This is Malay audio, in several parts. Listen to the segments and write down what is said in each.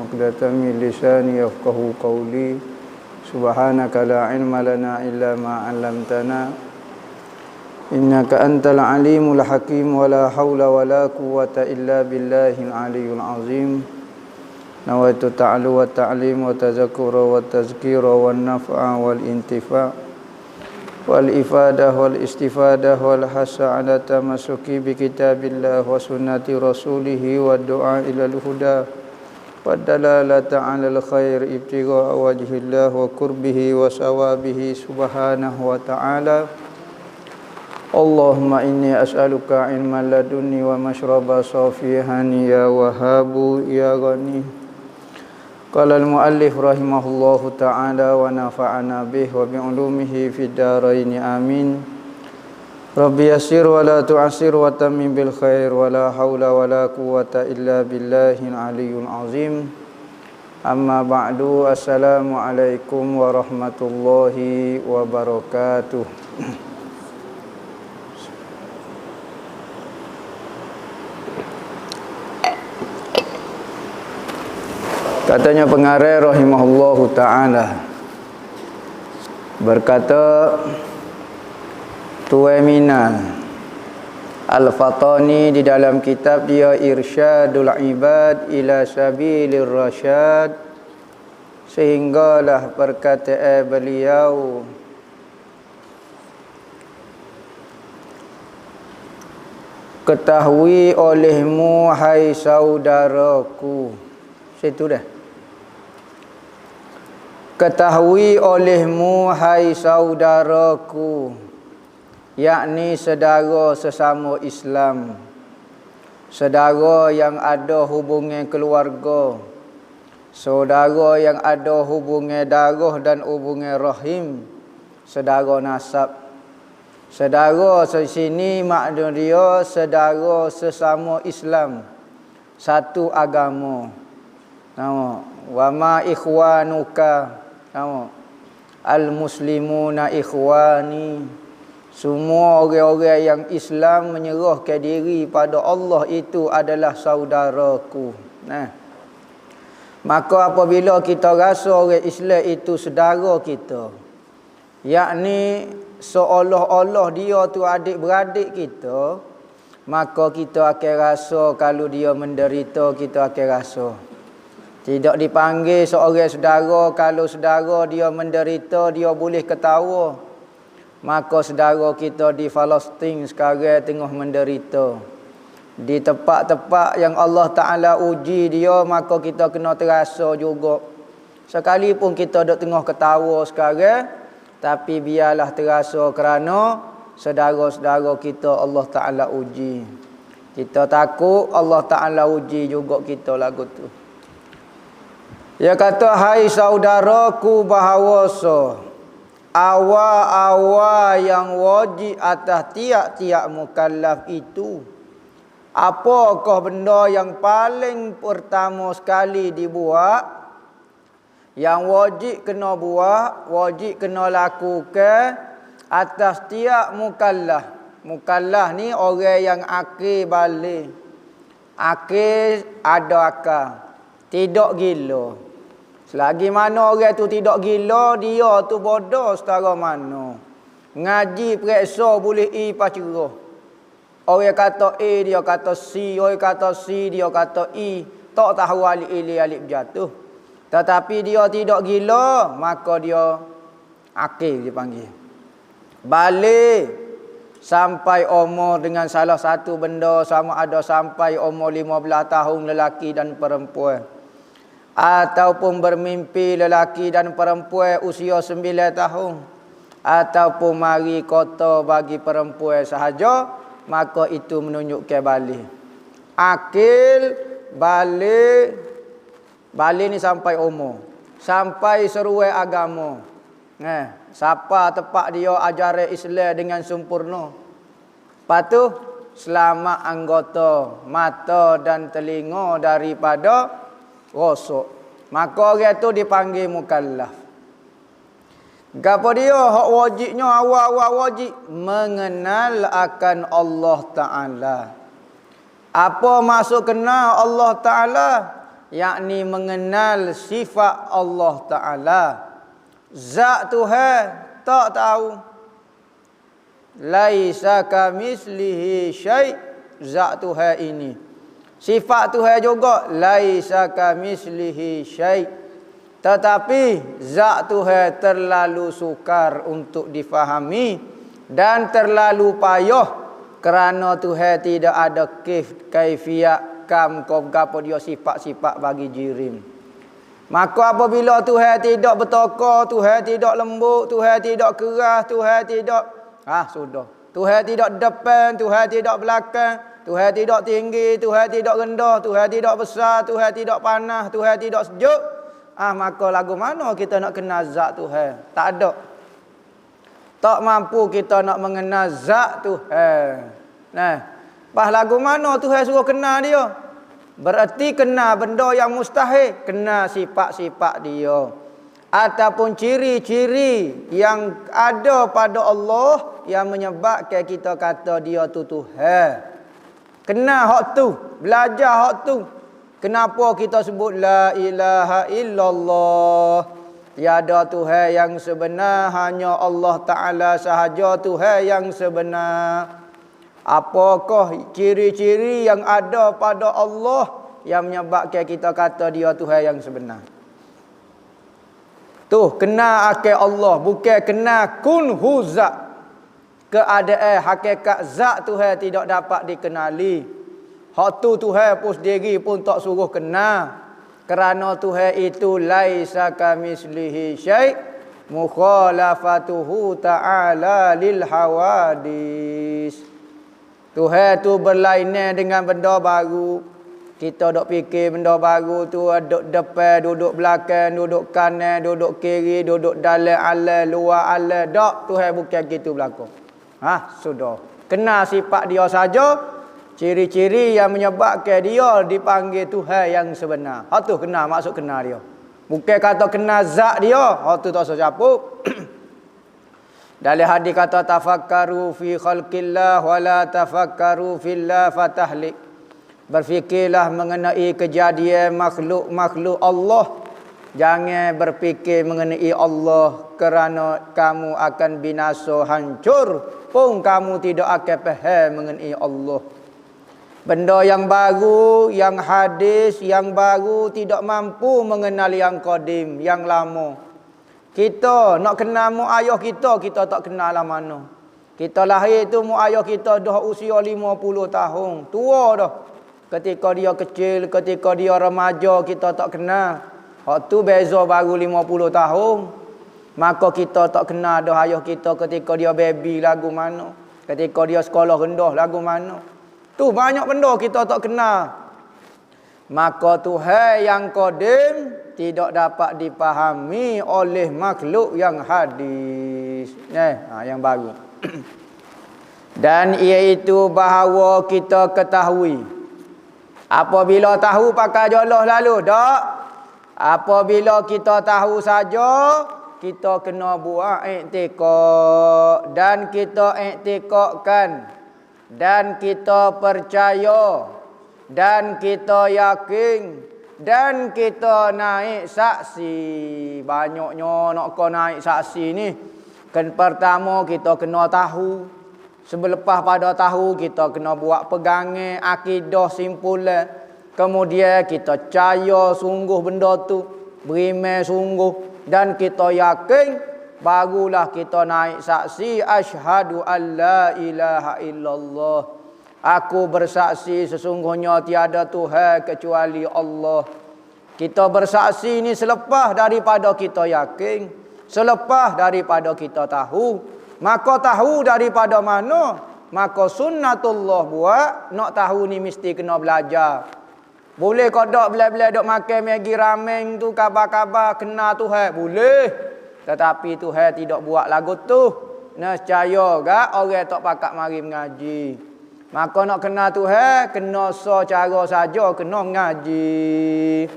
Uqdatan min lisani yafqahu qawli. Subhanaka la ilma lana illa ma 'allamtana. Innaka antal alimul hakim. Wa la hawla wa la quwwata illa billahil aliyyil azim. Nawaitu ta'alu wa ta'lim wa tazakkura wa tazkira wa naf'a wal intifa' wal ifadah wal istifadah wal hasa ala tamasuki bi kitabillah wa sunnati rasulihi wa du'a ilal huda wa dalalata 'alal khair ibtigha wajhillah wa qurbihi wa sawabihi subhanahu wa ta'ala. Allahumma inni as'aluka ilman ladunni wa mashraba safihan ya wahabu ya ghani. Qala al-muallif rahimahullahu ta'ala wa nafa'ana bih wa bi'ulumihi fid dharain amin. Rabbi yassir wa la tu'assir wa tammim bil khair wa la haula wa la quwwata illa billahil aliyyil azim. Amma ba'du, assalamu alaikum warahmatullahi wabarakatuh. Katanya pengarang rahimahullahu ta'ala, berkata Tuwaiminal Al-Fatani di dalam kitab dia Irsyadul Ibad ila Sabilir Rasyad, sehinggalah perkataan beliau ketahui olehmu hai saudaraku. Situ dah. Ketahui olehmu hai saudaraku, yakni saudara sesama Islam, saudara yang ada hubungan keluarga, saudara yang ada hubungan darah dan hubungan rahim, saudara nasab. Saudara sini makna dia saudara sesama Islam, satu agama. Nama wa ma ikhwanuka, nama al-muslimuna ikhwani. Semua orang-orang yang Islam menyerahkan diri pada Allah itu adalah saudaraku. Nah, maka apabila kita rasa orang Islam itu saudara kita, yakni seolah-olah dia tu adik-beradik kita, maka kita akan rasa kalau dia menderita, kita akan rasa. Tidak dipanggil seorang saudara kalau saudara dia menderita, dia boleh ketawa. Maka saudara kita di Palestin sekarang tengah menderita. Di tempat-tempat yang Allah Ta'ala uji dia, maka kita kena terasa juga. Sekalipun kita duduk tengah ketawa sekarang, tapi biarlah terasa kerana saudara-saudara kita Allah Ta'ala uji. Kita takut Allah Ta'ala uji juga kita lagu tu. Dia kata, hai saudaraku bahawasa, awal-awal yang wajib atas tiap-tiap mukallaf itu, apakah benda yang paling pertama sekali dibuat, yang wajib kena buat, wajib kena lakukan atas tiap mukallaf. Mukallaf ni orang yang akil balik, akil ada akal, tidak gila. Selagi mana orang tu tidak gila, dia tu bodoh setara mana. Ngaji periksa boleh I pacerah. Orang kata A, dia kata C. Orang kata C, dia kata I. Tak tahu alif ili alif jatuh. Tetapi dia tidak gila, maka dia akil dipanggil. Balik sampai umur dengan salah satu benda, sama ada sampai umur 15 tahun lelaki dan perempuan, ataupun bermimpi lelaki dan perempuan usia 9 tahun, ataupun mari kota bagi perempuan sahaja, maka itu menunjukkan balik. Akil balik, balik ni sampai umur, sampai seruai agama. Siapa tepat dia ajaran Islam dengan sempurna. Lepas tu selamat anggota mata dan telinga daripada rosak. Maka orang tu dipanggil mukallaf. Gapo dia hak wajibnya awal-awal wajib mengenal akan Allah Taala. Apa maksud kenal Allah Taala? Yakni mengenal sifat Allah Taala. Zat Tuhan tak tahu. Laisa kamitslihi syai', zat Tuhan ini. Sifat Tuhan juga laisa kamitslihi syai'. Tetapi zat Tuhan terlalu sukar untuk difahami dan terlalu payah kerana Tuhan tidak ada kaifiat gapo dia sifat-sifat bagi jirim. Maka apabila Tuhan tidak bertokar, Tuhan tidak lembut, Tuhan tidak keras, Tuhan tidak sudah. Tuhan tidak depan, Tuhan tidak belakang, Tuhan tidak tinggi, Tuhan tidak rendah, Tuhan tidak besar, Tuhan tidak panas, Tuhan tidak sejuk. Maka lagu mana kita nak kenal zat Tuhan? Tak ada. Tak mampu kita nak mengenal zat Tuhan. Pas lagu mana Tuhan suruh kenal dia? Berarti kenal benda yang mustahil, kenal sifat-sifat dia. Ataupun ciri-ciri yang ada pada Allah yang menyebabkan kita kata dia tu Tuhan. Kenal hak tu, belajar hak tu. Kenapa kita sebut la ilaha illallah? Tiada Tuhan yang sebenar, hanya Allah Ta'ala sahaja Tuhan yang sebenar. Apakah ciri-ciri yang ada pada Allah yang menyebabkan kita kata dia Tuhan yang sebenar? Tu, kenal akan Allah, bukan kenal kunhu zat. Keadaan hakikat zat Tuhan tidak dapat dikenali. Hak tu Tuhan pun sendiri pun tak suruh kenal. Kerana Tuhan itu laisa kamitslihi syai', mukhalafatuhu ta'ala lil hawadis. Tuhan tu berlainan dengan benda baru. Kita dok fikir benda baru tu duduk depan, duduk belakang, duduk kanan, duduk kiri, duduk dalam alam, luar alam. Tak, Tuhan bukan gitu berlaku. Sudah. Kenal sifat dia saja. Ciri-ciri yang menyebabkan dia dipanggil Tuhan yang sebenar. Hak tu kenal, maksud kenal dia. Bukan kata kenal zat dia. Hak tu tak usah capuk. Dalam hadis kata tafakkaru fi khalqillah wa la tafakkaru fillah fatahlik. Berfikirlah mengenai kejadian makhluk-makhluk Allah. Jangan berfikir mengenai Allah kerana kamu akan binasa hancur pun kamu tidak akan faham mengenai Allah. Benda yang baru, yang hadis, yang baru tidak mampu mengenal yang qadim, yang lama. Kita nak kenal mu ayah kita tak kenal lah mana. Kita lahir tu mu ayah kita dah usia 50 tahun. Tua dah. Ketika dia kecil, ketika dia remaja, kita tak kenal. Hak tu beza baru 50 tahun. Maka kita tak kenal dah ayah kita ketika dia baby lagu mana. Ketika dia sekolah rendah lagu mana. Tu banyak benda kita tak kenal. Maka Tuhan yang qadim tidak dapat dipahami oleh makhluk yang hadis. Yang baru. Dan iaitu bahawa kita ketahui. Apabila tahu pakai jolos lalu, tak? Apabila kita tahu saja, kita kena buat iktikad. Dan kita iktikadkan. Dan kita percaya. Dan kita yakin. Dan kita naik saksi. Banyaknya nak kau naik saksi ni. Pertama kita kena tahu. Selepas pada tahu kita kena buat pegangan akidah simpulan. Kemudian kita percaya sungguh benda tu. Beriman sungguh. Dan kita yakin. Barulah kita naik saksi. Asyhadu an la ilaha illallah. Aku bersaksi sesungguhnya tiada Tuhan kecuali Allah. Kita bersaksi ni selepas daripada kita yakin. Selepas daripada kita tahu. Maka tahu daripada mana? Maka sunnatullah buat. Nak tahu ni mesti kena belajar. Boleh kau dok belah-belah dok makan Maggi ramen tu kabar-kabar kenal Tuhan? Boleh. Tetapi Tuhan tidak buat lagu tu. Nescaya gak orang tak pakat mari mengaji. Maka nak kenal Tuhan, kena secara saja kena mengaji.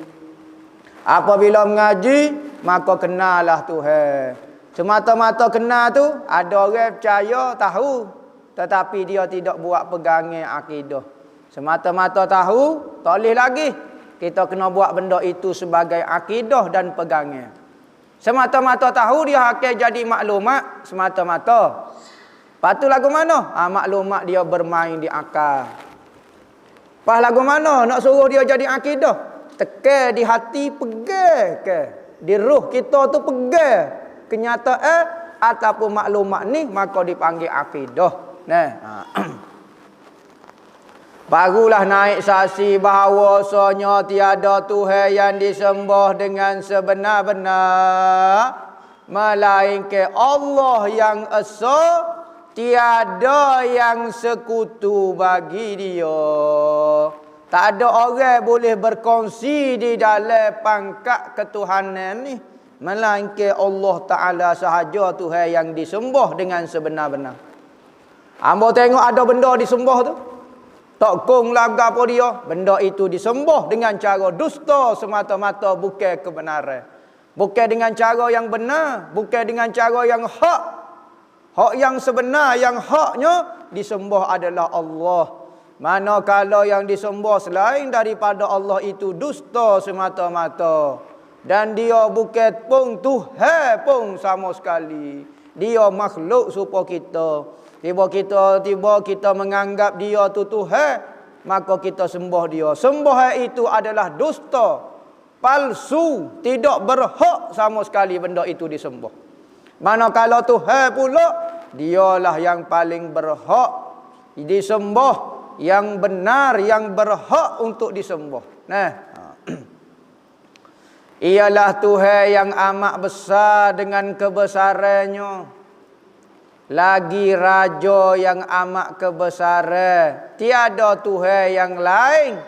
Apabila mengaji, maka kenalah Tuhan. Semata-mata kenal tu, ada orang percaya, tahu, tetapi dia tidak buat pegangan akidah. Semata-mata tahu, tak boleh lagi. Kita kena buat benda itu sebagai akidah dan pegangan. Semata-mata tahu dia akan jadi maklumat semata-mata. Lepas tu lagu mana? Maklumat dia bermain di akal. Lepas lagu mana? Nak suruh dia jadi akidah. Tekan di hati, pegang ke. Di ruh kita tu pegang kenyataan ataupun maklumat ni, maka dipanggil akidah. Nah. Barulah naik saksi bahawasanya tiada Tuhan yang disembah dengan sebenar-benar melainkan Allah yang esa, tiada yang sekutu bagi dia. Tak ada orang boleh berkongsi di dalam pangkat ketuhanan ni melainkan Allah Ta'ala sahaja Tuhan yang disembah dengan sebenar-benar. Hamba tengok ada benda disembah tu, tak kong laga apa dia, benda itu disembah dengan cara dusta semata-mata, bukan kebenaran. Bukan dengan cara yang benar, bukan dengan cara yang hak. Hak yang sebenar, yang haknya disembah adalah Allah. Manakala yang disembah selain daripada Allah itu dusta semata-mata. Dan dia bukan pun Tuhan pun sama sekali. Dia makhluk serupa kita. Tiba kita menganggap dia tu Tuhan, maka kita sembah dia. Sembah itu adalah dusta, palsu, tidak berhak sama sekali benda itu disembah. Manakala Tuhan pula, dialah yang paling berhak disembah, yang benar, yang berhak untuk disembah. Ialah Tuhan yang amat besar dengan kebesarannya. Lagi Raja yang amat kebesaran. Tiada Tuhan yang lain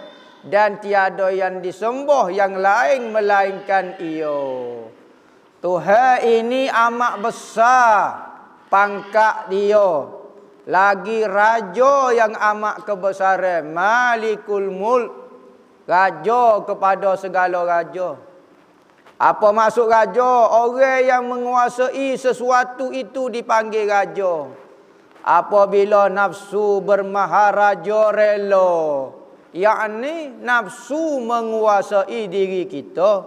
dan tiada yang disembah yang lain melainkan Ia. Tuhan ini amat besar pangkat Dia. Lagi Raja yang amat kebesaran, Malikul Mulk, Raja kepada segala raja. Apa maksud raja? Orang yang menguasai sesuatu itu dipanggil raja. Apabila nafsu bermaharaja rela, yakni nafsu menguasai diri kita,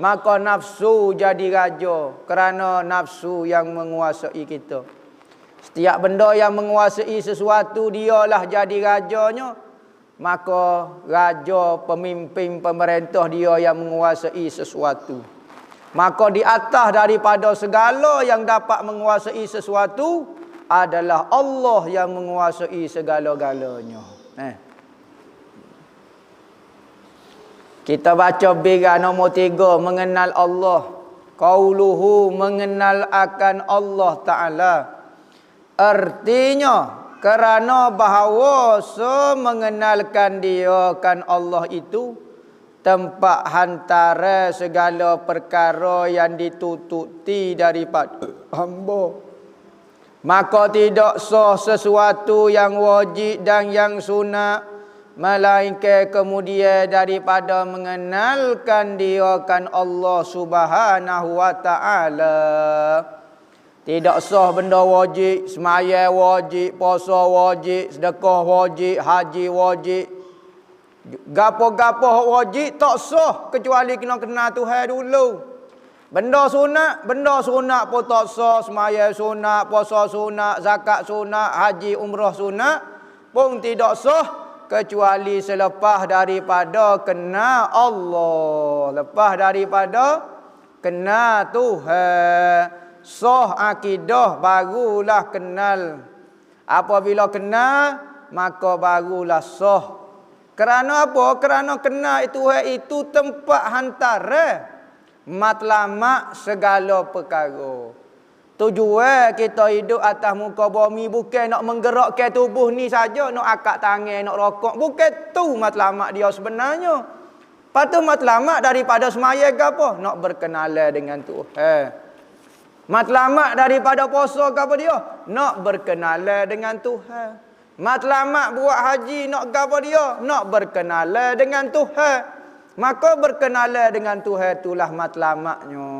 maka nafsu jadi raja kerana nafsu yang menguasai kita. Setiap benda yang menguasai sesuatu, dialah jadi rajanya. Maka raja, pemimpin, pemerintah, dia yang menguasai sesuatu. Maka di atas daripada segala yang dapat menguasai sesuatu adalah Allah yang menguasai segala-galanya. Kita baca bira nombor 3, mengenal Allah. Qauluhu, mengenal akan Allah Ta'ala. Artinya, kerana bahawa mengenalkan dia kan Allah itu tempat hantara segala perkara yang ditututi daripada hamba. Maka tidak sah sesuatu yang wajib dan yang sunat, melainkan kemudian daripada mengenalkan dia kan Allah Subhanahu wa Ta'ala. Tidak sah benda wajib, semaya wajib, puasa wajib, sedekah wajib, haji wajib. Gapo-gapo wajib tak sah kecuali kena kenal Tuhan dulu. Benda sunat pun tak sah, semaya sunat, puasa sunat, zakat sunat, haji umrah sunat pun tidak sah kecuali selepas daripada kenal Allah, lepas daripada kenal Tuhan. Sah akidah barulah kenal. Apabila kenal, maka barulah sah. Kerana apa? Kerana kenal itu tempat hantara matlamat segala perkara. Tujuan kita hidup atas muka bumi bukan nak menggerakkan tubuh ni saja, nak akak tangan, nak rokok. Bukan tu matlamat dia sebenarnya. Patut matlamat daripada semaya ke apa? Nak berkenalan dengan Tuhan. Matlamat daripada puasa ke apa dia? Nak berkenalan dengan Tuhan. Matlamat buat haji nak ke apa dia? Nak berkenalan dengan Tuhan. Maka berkenalan dengan Tuhan itulah matlamatnya.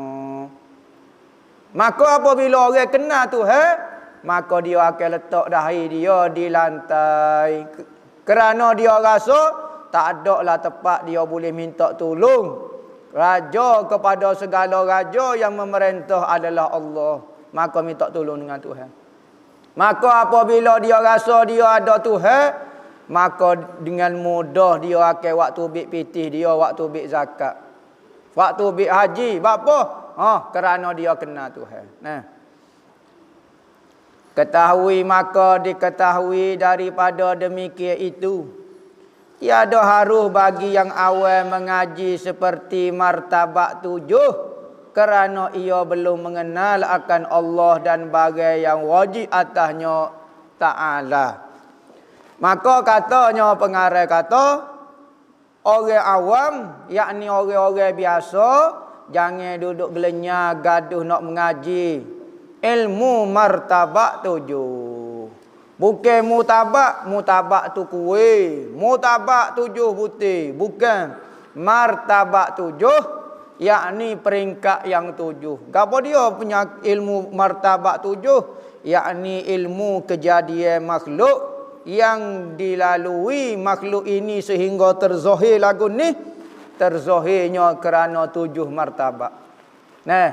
Maka apabila orang kenal Tuhan, maka dia akan letak dahi dia di lantai. Kerana dia rasa tak ada lah tempat dia boleh minta tolong. Raja kepada segala raja yang memerintah adalah Allah. Maka minta tolong dengan Tuhan. Maka apabila dia rasa dia ada Tuhan, maka dengan mudah dia akan waktu bik pitih dia, waktu bik zakat, waktu bik haji. Apa? Kerana dia kenal Tuhan. Nah, ketahui maka diketahui daripada demikian itu, tiada harus bagi yang awal mengaji seperti martabat 7, kerana ia belum mengenal akan Allah dan bagai yang wajib atasnya Ta'ala. Maka katanya pengarang kata, orang awam, yakni orang-orang biasa, jangan duduk gelenyah gaduh nak mengaji ilmu martabat 7. Bukan mutabak tu kuih, mutabak 7 putih. Bukan martabat 7, yakni peringkat yang 7. Apa dia punya ilmu martabat 7? Yakni ilmu kejadian makhluk yang dilalui makhluk ini sehingga terzahir lagu ni. Terzahirnya kerana 7 martabat. Nah,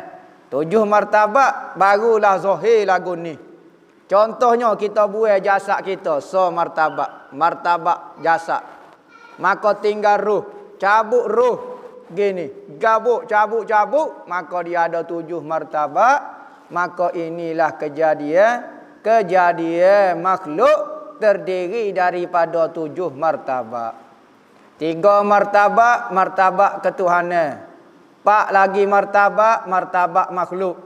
7 martabat barulah zahir lagu ni. Contohnya kita buat jasad kita, martabat, martabat jasad. Maka tinggal roh, cabut roh gini, cabut, maka dia ada 7 martabat. Maka inilah kejadian makhluk terdiri daripada 7 martabat. 3 martabat ketuhanan. 4 lagi martabat makhluk.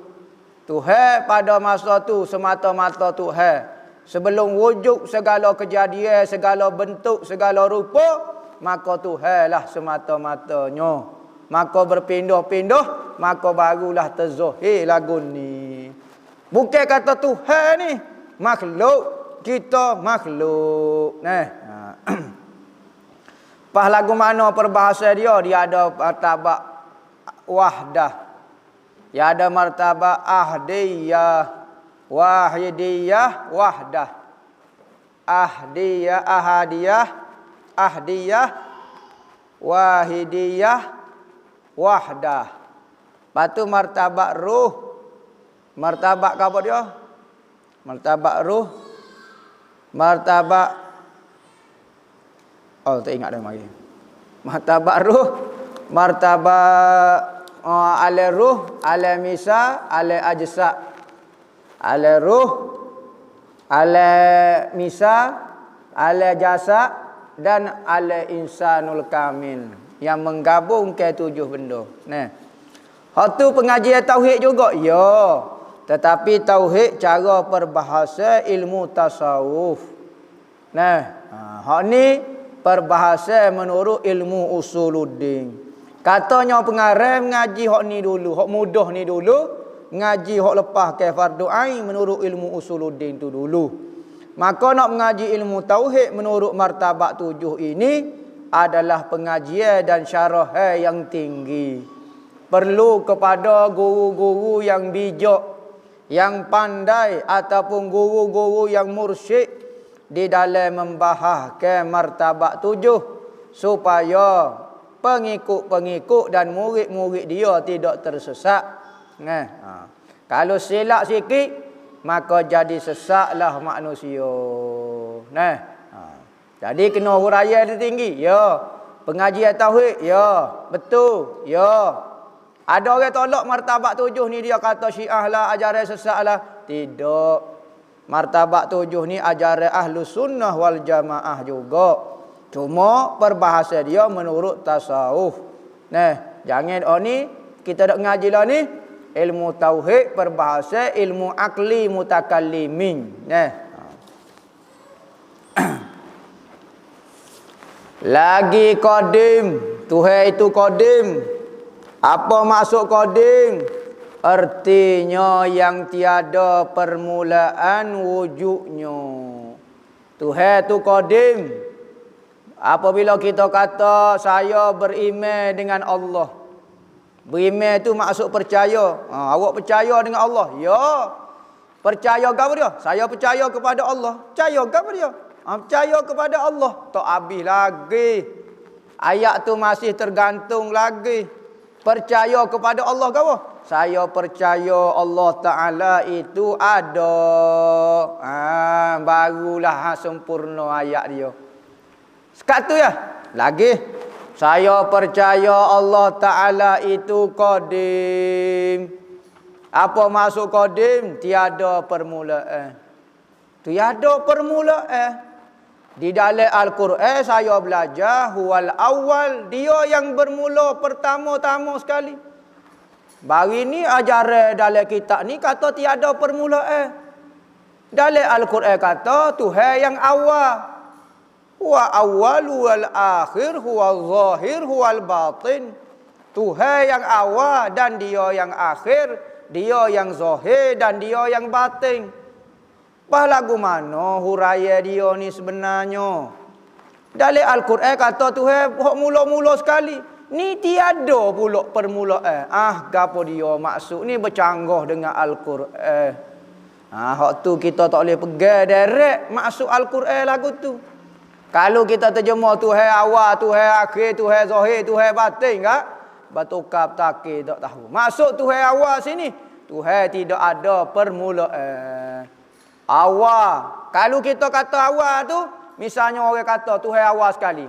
Tuhan pada masa tu semata-mata Tuhan. Sebelum wujud segala kejadian, segala bentuk, segala rupa, maka Tuhanlah semata-matanya. Maka berpindah-pindah, maka barulah terzahir lagu ni. Bukan kata Tuhan ni makhluk, kita makhluk. Pas lagu mana perbahasa dia ada martabat wahdah. Ya ada martabat ahdiyah, wahidiyah, wahdah. Ahadiyah, wahidiyah, wahdah. Patu martabat ruh. Martabat apa dia? Martabat ruh. Martabat tak ingat dah lagi. Martabat ruh, martabat ala ruh, ala misa, ala ajsa. Ala ruh, ala misa, ala jasa dan ala insanul kamil, yang menggabungkan 7 benda. Nah, hak tu pengajian tauhid juga. Ya, tetapi tauhid cara perbahasa ilmu tasawuf. Nah, hak ni perbahasa menurut ilmu usuluddin. Katanya pengarang ngaji hak ni dulu, hak mudah ni dulu, ngaji hak lepas ke fardu ain menurut ilmu usuluddin tu dulu. Maka nak mengaji ilmu tauhid menurut martabat 7 ini adalah pengajian dan syarah yang tinggi. Perlu kepada guru-guru yang bijak, yang pandai ataupun guru-guru yang mursyid di dalam membahaskan martabat 7 supaya pengikut-pengikut dan murid-murid dia tidak tersesat. Kalau silap sikit maka jadi sesatlah manusia. Jadi kena huraian tinggi. Ya, pengajian tauhid. Ya, betul. Ya. Ada orang tolak martabat 7 ni, dia kata Syiah lah, ajaran sesat lah. Tidak. Martabat 7 ni ajaran Ahlus Sunnah wal Jamaah juga. Cuma perbahasa dia menurut tasawuf. Jangan ni kita nak ngaji lah ni ilmu tauhid perbahasa ilmu akli mutakallimin. Lagi qadim. Tuhan itu qadim. Apa maksud qadim? Artinya yang tiada permulaan wujudnya. Tuhan itu qadim. Apabila kita kata saya beriman dengan Allah, Beriman tu maksud percaya. Awak percaya dengan Allah? Ya. Percaya ke apa dia? Saya percaya kepada Allah. Percaya ke apa dia? Percaya kepada Allah. Tak habis lagi. Ayat tu masih tergantung lagi. Percaya kepada Allah ke apa? Saya percaya Allah Ta'ala itu ada. Barulah sempurna ayat dia. Sekat tu ya? Lagi. Saya percaya Allah Ta'ala itu qadim. Apa maksud qadim? Tiada permulaan. Tiada permulaan. Di dalam Al-Quran saya belajar huwal awal, dia yang bermula pertama-tama sekali. Baru ni ajaran dalam kitab ni kata tiada permulaan. Dalam Al-Quran kata Tuhan yang awal. Huwa awal wal akhir, huwa zahir, huwal batin. Tuhan yang awal dan dia yang akhir, dia yang zahir dan dia yang batin. Bah lagu mana huraya dia ni sebenarnya? Dalam Al-Quran kata Tuhan hok mula-mula sekali. Ni tiada pula permulaan. Gapo dia maksud ni bercanggah dengan Al-Quran. Hok tu kita tak boleh pegang direct maksud Al-Quran lagu tu. Kalau kita terjemah Tuhan awal, Tuhan akhir, Tuhan zahir, Tuhan batin tak? Batukar takir tak tahu. Maksud Tuhan awal sini, Tuhan tidak ada permulaan. Awal. Kalau kita kata awal tu, misalnya orang kata Tuhan awal sekali.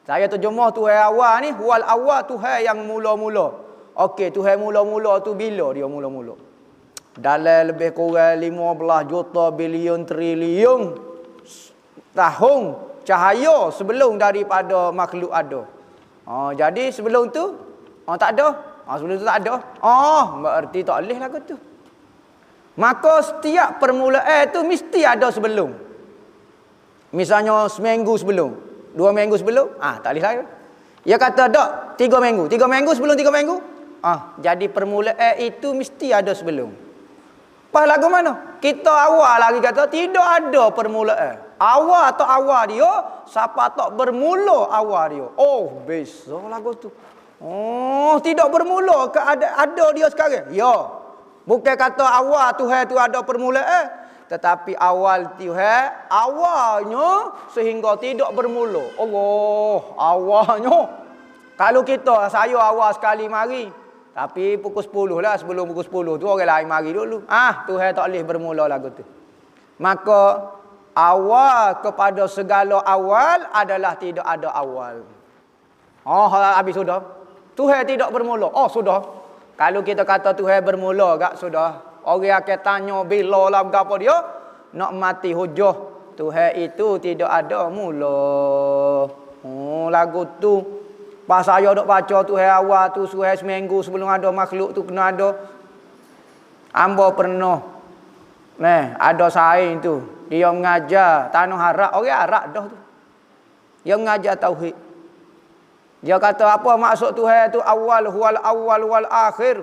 Saya terjemah Tuhan awal ni, huwal awal Tuhan yang mula-mula. Okey, Tuhan mula-mula tu bila dia mula-mula? Dalam lebih kurang 15 juta bilion triliun tahun cahaya sebelum daripada makhluk ada. Jadi sebelum tu tak ada. Sebelum tu tak ada. Berarti tak boleh lagu tu. Maka setiap permulaan tu mesti ada sebelum. Misalnya seminggu sebelum, 2 minggu sebelum, tak boleh lagi. Dia kata tak, 3 minggu. 3 minggu sebelum 3 minggu. Jadi permulaan itu mesti ada sebelum. Pas lagu mana? Kita awal lagi kata tidak ada permulaan. Awal atau awal dia, siapa tak bermula awal dia. Besar lagu tu. Tidak bermula ke ada dia sekarang? Ya. Bukan kata awal Tuhan tu ada permulaan, tetapi awal Tuhan awalnya sehingga tidak bermula. Allah, awalnya. Kalau saya awal sekali mari, tapi pukul 10 lah, sebelum pukul 10 tu orang lain mari dulu. Tuhan tak boleh bermula lagu tu. Maka awal kepada segala awal adalah tidak ada awal. Habis sudah. Tuhan tidak bermula. Sudah. Kalau kita kata Tuhan bermula gak sudah. Orang akan tanya bila lah berapa dia? Nak mati hujah. Tuhan itu tidak ada mula. Lagu tu. Pas saya duk baca Tuhan awal tu suai seminggu sebelum ada makhluk tu kena ada. Ambo pernah. Ada saing tu. Dia mengajar tanah Arab. Orang Arab dah tu. Dia mengajar tauhid. Dia kata apa maksud Tuhan tu awal huwal awal wal akhir.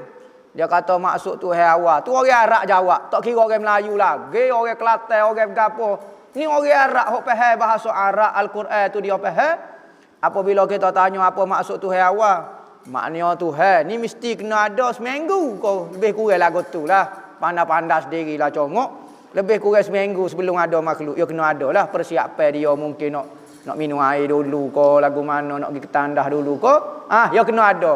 Dia kata maksud Tuhan awal. Tu orang Arab jawab. Tak kira orang Melayu lagi, orang Kelantan, orang gapo. Ni orang Arab hok faham bahasa Arab Al-Quran tu dia faham. Apabila kita tanya apa maksud Tuhan awal, maknanya Tuhan ni mesti kena ada seminggu kau lebih kurang lagu tu lah. Pandai-pandai sendirilah congok. Lebih kurang seminggu sebelum ada makhluk. Ya kena ada lah persiapan dia mungkin nak minum air dulu ko, lagu mana nak pergi ke tandah dulu ko. Ya kena ada.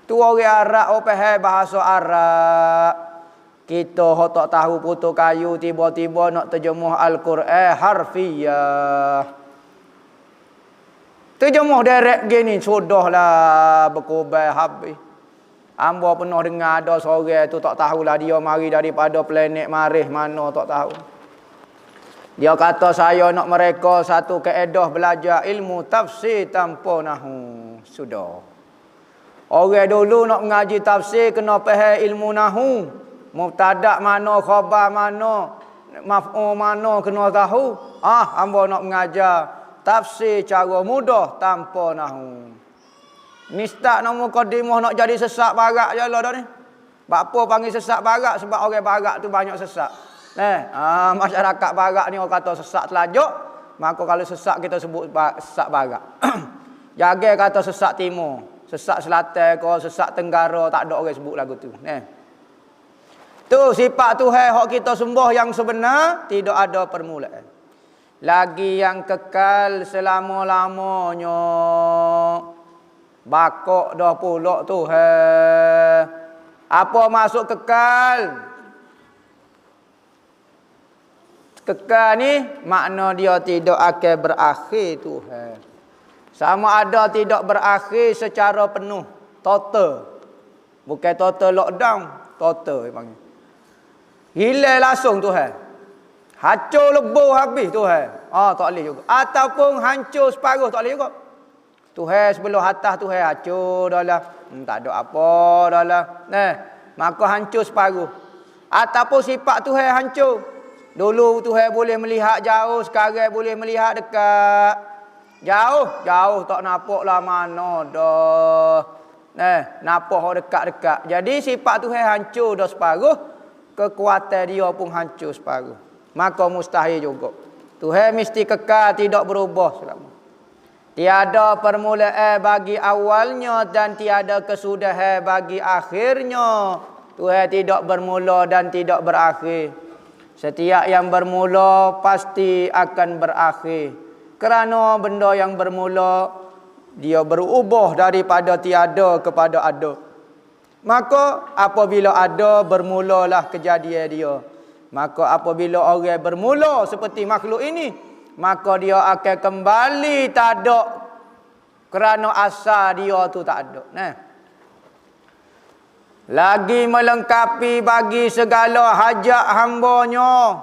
Tu orang Arab faham bahasa Arab. Kita tak tahu putuk kayu tiba-tiba nak terjemah Al-Quran harfiah. Terjemah direct gini sudahlah berkubai habis. Ambo pernah dengar ada seorang tu tak tahulah dia mari daripada planet Marikh mana tak tahu. Dia kata saya nak mereka satu kaedah belajar ilmu tafsir tanpa nahu. Sudah. Orang dulu nak mengaji tafsir kena faham ilmu nahu. Mubtada mana, khabar mana, maf'ul mana kena tahu. Hamba nak mengajar tafsir cara mudah tanpa nahu. Ni start nama mukadimah nak jadi sesak barak je lah dah ni. Apa panggil sesak barak? Sebab orang barak tu banyak sesak. Masyarakat barak ni orang kata sesak telajuk. Maka kalau sesak kita sebut sesak barak. Jaga kata sesak timur. sesak selatan ke, sesak tenggara, tak ada orang sebut lagu tu. Tu sifat Tuhan hak kita sembah yang sebenar, tidak ada permulaan. Lagi yang kekal selama-lamanya. Bakok dah pulak Tuhan. Apa maksud kekal? Kekal ni makna dia tidak akan berakhir Tuhan. Sama ada tidak berakhir secara penuh, total. Bukan total lockdown, total panggil. Hilang langsung Tuhan. Hancur lebur habis Tuhan. Tak boleh juga. Ataupun hancur separuh, tak boleh juga. Tuhan sebelum atas Tuhan hancur dah lah. Tak ada apa dah lah. Maka hancur separuh. Ataupun sifat Tuhan hancur. Dulu Tuhan boleh melihat jauh, sekarang boleh melihat dekat. Jauh tak nampak lah mana dah. Nampak dekat-dekat. Jadi sifat Tuhan hancur dah separuh, kekuatan dia pun hancur separuh. Maka mustahil juga. Tuhan mesti kekal, tidak berubah selama. Tiada permulaan bagi awalnya dan tiada kesudahan bagi akhirnya. Tuhan tidak bermula dan tidak berakhir. Setiap yang bermula pasti akan berakhir. Kerana benda yang bermula, dia berubah daripada tiada kepada ada. Maka apabila ada, bermulalah kejadian dia. Maka apabila orang bermula seperti makhluk ini, maka dia akan kembali tak ada. Kerana asal dia tu tak ada. Lagi melengkapi bagi segala hajat hambanya.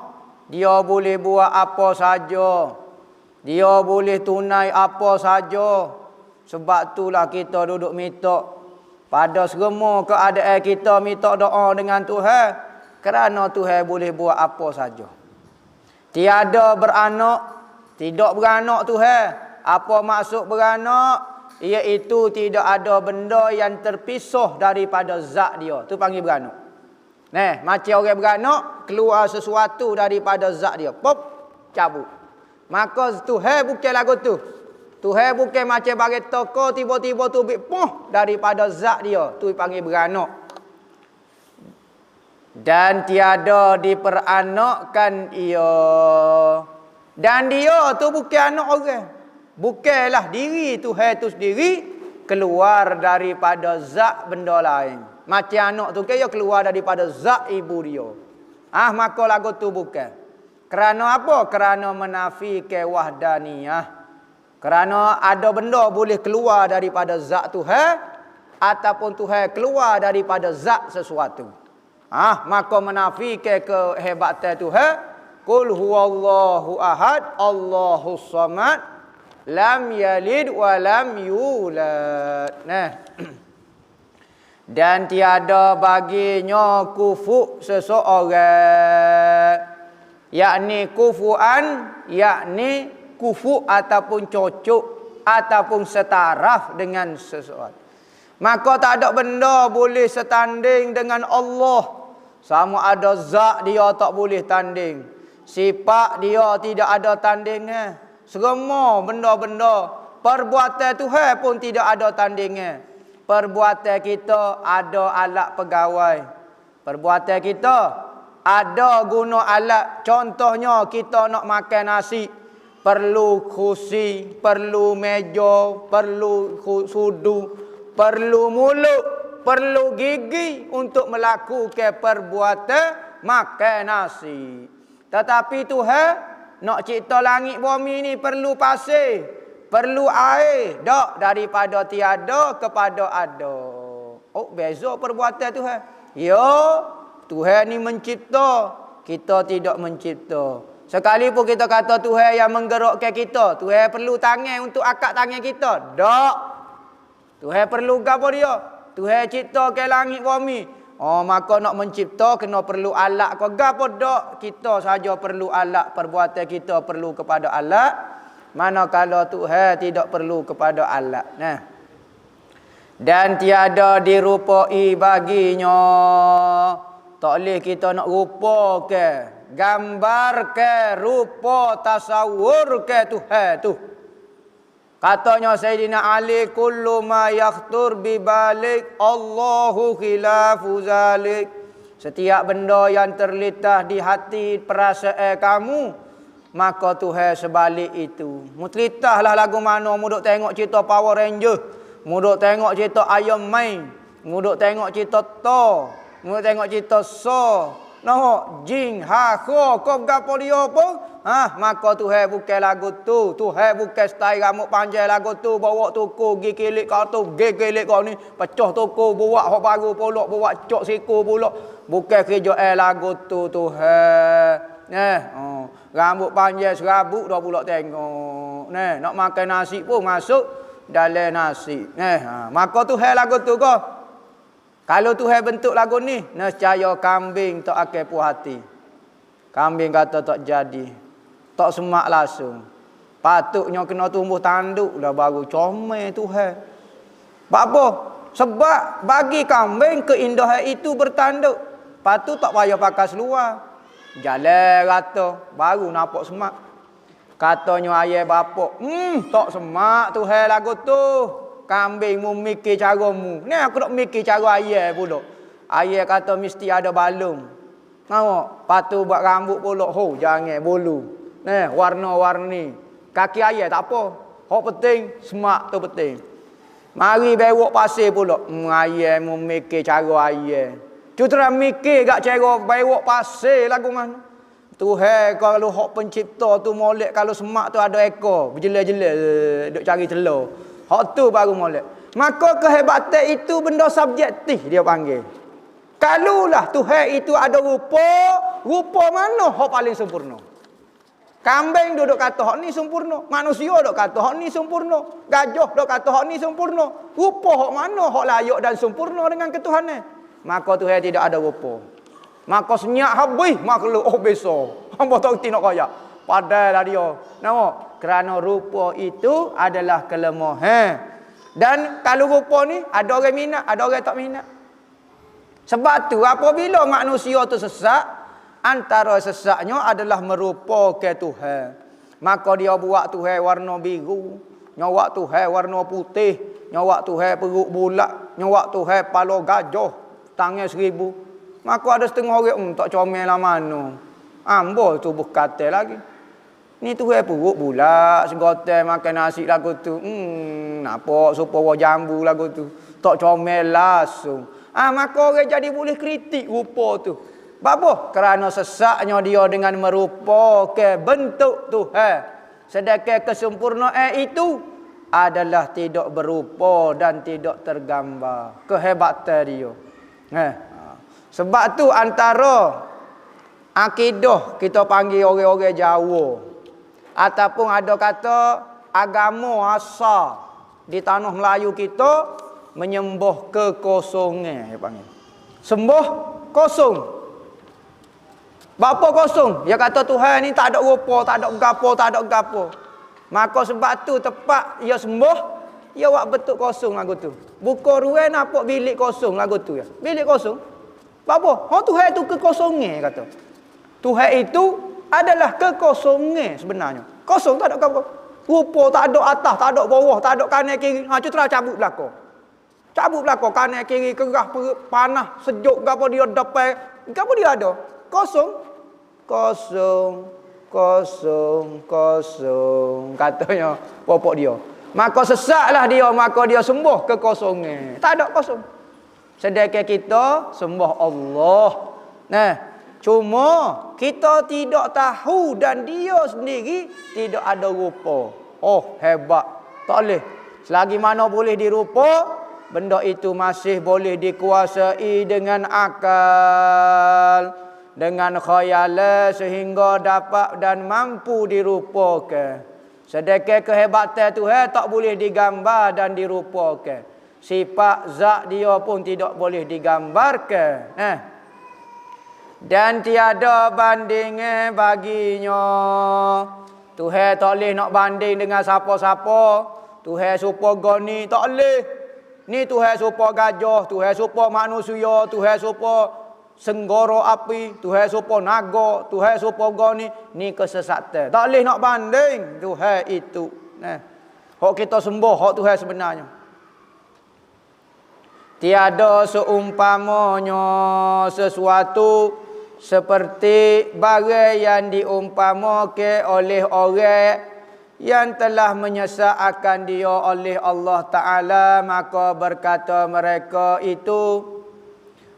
Dia boleh buat apa saja. Dia boleh tunai apa saja. Sebab itulah kita duduk minta. Pada semua keadaan kita minta doa dengan Tuhan. Kerana Tuhan boleh buat apa saja. Tiada beranak, tidak beranak Tuhan. Apa maksud beranak? Iaitu tidak ada benda yang terpisah daripada zat dia. Tu panggil beranak. Macam orang beranak, keluar sesuatu daripada zat dia. Pop, cabut. Maka Tuhan bukan lagu tu. Tuhan bukan macam bagi toko tiba-tiba tu poh daripada zat dia. Tu panggil beranak. Dan tiada diperanakkan ia. Dan dia tu bukan anak orang. Bukanlah diri Tuhan tu sendiri keluar daripada zat benda lain. Macam anak tu dia keluar daripada zat ibu dia. Maka lagu tu bukan. Kerana apa? Kerana menafikan wahdaniyah. Kerana ada benda boleh keluar daripada zat Tuhan ataupun Tuhan keluar daripada zat sesuatu. Maka menafikan kehebatan Tuhan. Qul huwallahu ahad, Allahus samad, lam yalid wa lam yulad. Dan tiada baginya kufu seseorang. Yakni kufuan, yakni kufu ataupun cocok ataupun setaraf dengan sesuatu. Maka tak ada benda boleh setanding dengan Allah. Sama ada zat dia tak boleh tanding. Sifat dia tidak ada tandingnya. Semua benda-benda. Perbuatan Tuhan pun tidak ada tandingnya. Perbuatan kita ada alat pegawai. Perbuatan kita ada guna alat. Contohnya kita nak makan nasi. Perlu kursi, perlu meja, perlu sudu, perlu mulut, perlu gigi untuk melakukan perbuatan makan nasi. Tetapi Tuhan nak cipta langit bumi ni perlu pasir, perlu air. Tak, daripada tiada kepada ada. Beza perbuatan Tuhan. Ya, Tuhan ni mencipta, kita tidak mencipta. Sekalipun kita kata Tuhan yang menggerakkan kita, Tuhan perlu tangan untuk akak tangan kita. Tak. Tuhan perlu apa dia? Tuhan ciptakan langit bumi. Maka nak mencipta kena perlu alat ke gapo dak? Kita saja perlu alat, perbuatan kita perlu kepada alat. Manakala Tuhan tidak perlu kepada alat. Dan tiada dirupai baginya. Tak boleh kita nak rupa ke, gambar ke, rupa tasawur ke Tuhan tu. Katanya Sayyidina Ali, kullu ma yakhtur bi balik Allahu khilafu zalik. Setiap benda yang terlintas di hati perasaan kamu, maka Tuhan sebalik itu. Mutlitahlah lagu mana, muduk tengok cerita Power Ranger, muduk tengok cerita Iron Man, muduk tengok cerita Thor, muduk tengok cerita Saw, noh jing ha kho kau gapo dia pun, maka Tuhan bukan lagu tu, Tuhan bukan style rambut panjang lagu tu, bawa toko gi kilik kau tu, gi kilik kau ni, pecah toko bawa hok baru pulak, bawa cok siku pulak, bukan kerja lagu tu Tuhan. Rambut panjang serabut dah pulak tengok. Nak makan nasi pun masuk dalam nasi. Maka Tuhan lagu tu kau. Kalau Tuhan bentuk lagu ni, nescaya kambing tak akan puas hati. Kambing kata tak jadi. Tak semak langsung. Patutnya kena tumbuh tanduk dah baru comel Tuhan. Sebab apa? Sebab bagi kambing keindahan itu bertanduk. Patut tak payah pakai seluar. Jalan rata, baru nampak semak. Katanya ayah bapak, tak semak Tuhan lagu tu. Kambing mu mikir caramu. Ni aku nak mikir cara ayah pula. Ayah kata mesti ada balung. Nampak? Patu buat rambut pula. Jangan bulu. Ni warna-warni. Kaki ayah tak apa. Hak penting semak tu penting. Mari bewok pasir pula. Ayah mu mikir cara ayah. Cutera mikir gak cara bewok pasir lagu mana. Tuhan kalau hak pencipta tu molek kalau semak tu ada ekor. Berjelas-jelas duk cari telur. Hak tu baru molek. Maka kehebatan itu benda subjektif dia panggil. Kalulah Tuhan itu ada rupa, rupa mana hak paling sempurna? Kambing duduk kata hak ni sempurna, manusia duk kata hak ni sempurna, gajah duk kata hak ni sempurna. Rupa hak mana hak layak dan sempurna dengan ketuhanan? Maka Tuhan tidak ada rupa. Maka senyap habis makhluk besar. Hamba tak reti nak kaya. Padahal dia. Nampak? Kerana rupa itu adalah kelemahan. Dan kalau rupa ni ada orang minat, ada orang tak minat. Sebab tu apabila manusia tu sesak, antara sesaknya adalah merupakan Tuhan. Maka dia buat Tuhan warna biru, nyawak Tuhan warna putih, nyawak Tuhan perut bulat, nyawak Tuhan kepala gajah, tangan 1000. Maka ada setengah orang tak comel lah mana. Ambol tu berkata lagi. Ni Tuhan perut bulat, segotai makan nasi lagu tu. Nampak supaya jambu lagu tu. Tak comel langsung. Maka orang jadi boleh kritik rupa tu. Apa? Kerana sesaknya dia dengan merupakan bentuk Tuhan. Sedangkan kesempurnaan itu adalah tidak berupa dan tidak tergambar. Kehebatan dia. Sebab tu antara akidah kita panggil orang-orang Jawa. Ataupun ada kata agama asal di tanah Melayu kita menyembah kekosongan dia panggil. Sembah kosong. Bapa kosong. Dia kata Tuhan ni tak ada rupa, tak ada gapo, tak ada gapo. Maka sebab tu tepat dia sembah, dia buat bentuk kosong lagu tu. Buka ruang nampak bilik kosong lagu tu ya. Bilik kosong. Bapa, Tuhan tu kekosongan kata. Tuhan itu adalah kekosongan sebenarnya. Kosong tak ada apa. Rupa tak ada atas, tak ada bawah, tak ada kanan kiri. Cutera cabut belakang. Cabut belakang kanan kiri, kerah panas, sejuk gapo dia depan. Gapo dia ada? Kosong. Kosong, kosong, kosong katanya popok dia. Maka sesaklah dia, maka dia sembah kekosongan. Tak ada kosong. Sedangkan kita sembah Allah. Cuma kita tidak tahu dan dia sendiri tidak ada rupa. Hebat. Tak boleh. Selagi mana boleh dirupa, benda itu masih boleh dikuasai dengan akal, dengan khayalan sehingga dapat dan mampu dirupakan. Sedangkan kehebatan Tuhan tak boleh digambar dan dirupakan. Sifat zat dia pun tidak boleh digambarkan. Dan tiada bandingnya baginya. Tuhan tak boleh nak banding dengan siapa-siapa. Tuhan serupa goni tak boleh. Ni Tuhan serupa gajah, Tuhan serupa manusia, Tuhan serupa senggoro api, Tuhan serupa naga, Tuhan serupa goni. Ni kesesatan. Tak boleh nak banding Tuhan itu. Hak kita sembah hak Tuhan sebenarnya. Tiada seumpamanya sesuatu seperti barang yang diumpamakan oleh orang yang telah menyesatkan dia oleh Allah Ta'ala. Maka berkata mereka itu,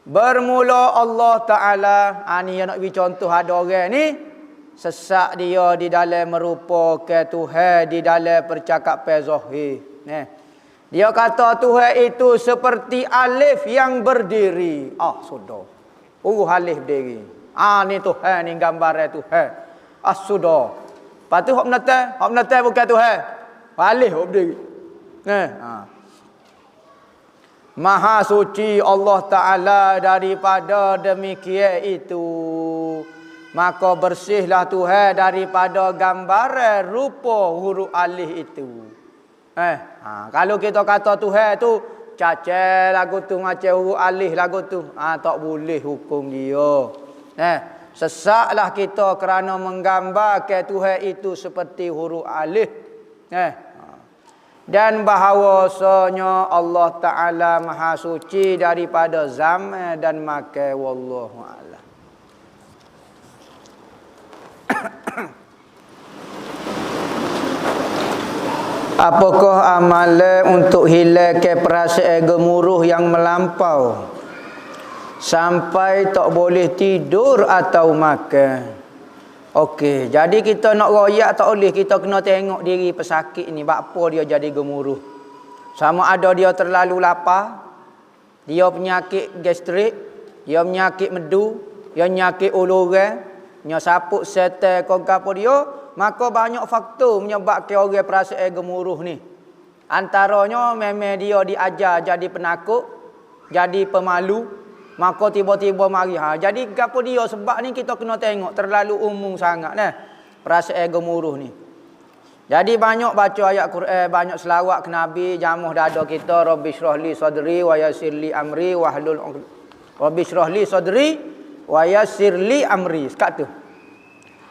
bermula Allah Ta'ala. Ni yang nak beri contoh, ada orang ni sesak dia di dalam merupakan Tuhan, di dalam percakapan zahir. Dia kata Tuhan itu seperti alif yang berdiri. Sudah. Alif berdiri. Ni Tuhan, ni gambar Tuhan. Sudah. Lepas tu hak menatai bukan Tuhan. Alif berdiri. Maha suci Allah Ta'ala daripada demikian itu. Maka bersihlah Tuhan daripada gambaran rupa huruf alif itu. Kalau kita kata Tuhan tu cacat lagu tu macam huruf alif lagu tu, tak boleh hukum dia. Sesaklah kita kerana menggambarkan Tuhan itu seperti huruf alif. Dan bahawasanya Allah Ta'ala Maha suci daripada zaman dan makan. Wallahu a'lam. Apakah amalan untuk hilangkan perasaan gemuruh yang melampau sampai tak boleh tidur atau makan? Okey, jadi kita nak royak tak boleh, kita kena tengok diri pesakit ni, apa dia jadi gemuruh. Sama ada dia terlalu lapar, dia penyakit gastrik, dia penyakit medu, dia penyakit uluran, dia saput setan kau apa dia, maka banyak faktor menyebabkan orang perasaan gemuruh ni. Antaranya memang dia diajar jadi penakut, jadi pemalu, maka tiba-tiba mari. Jadi apa dia sebab ni kita kena tengok, terlalu umum sangat perasaan gemuruh ni. Jadi banyak baca ayat Quran, banyak selawat ke Nabi, jamuh dada kita, Rabbi shrah li sadri wa yassir li amri wahlul 'uqdatam. Rabbi shrah li sadri wa yassir li amri. Sekat tu.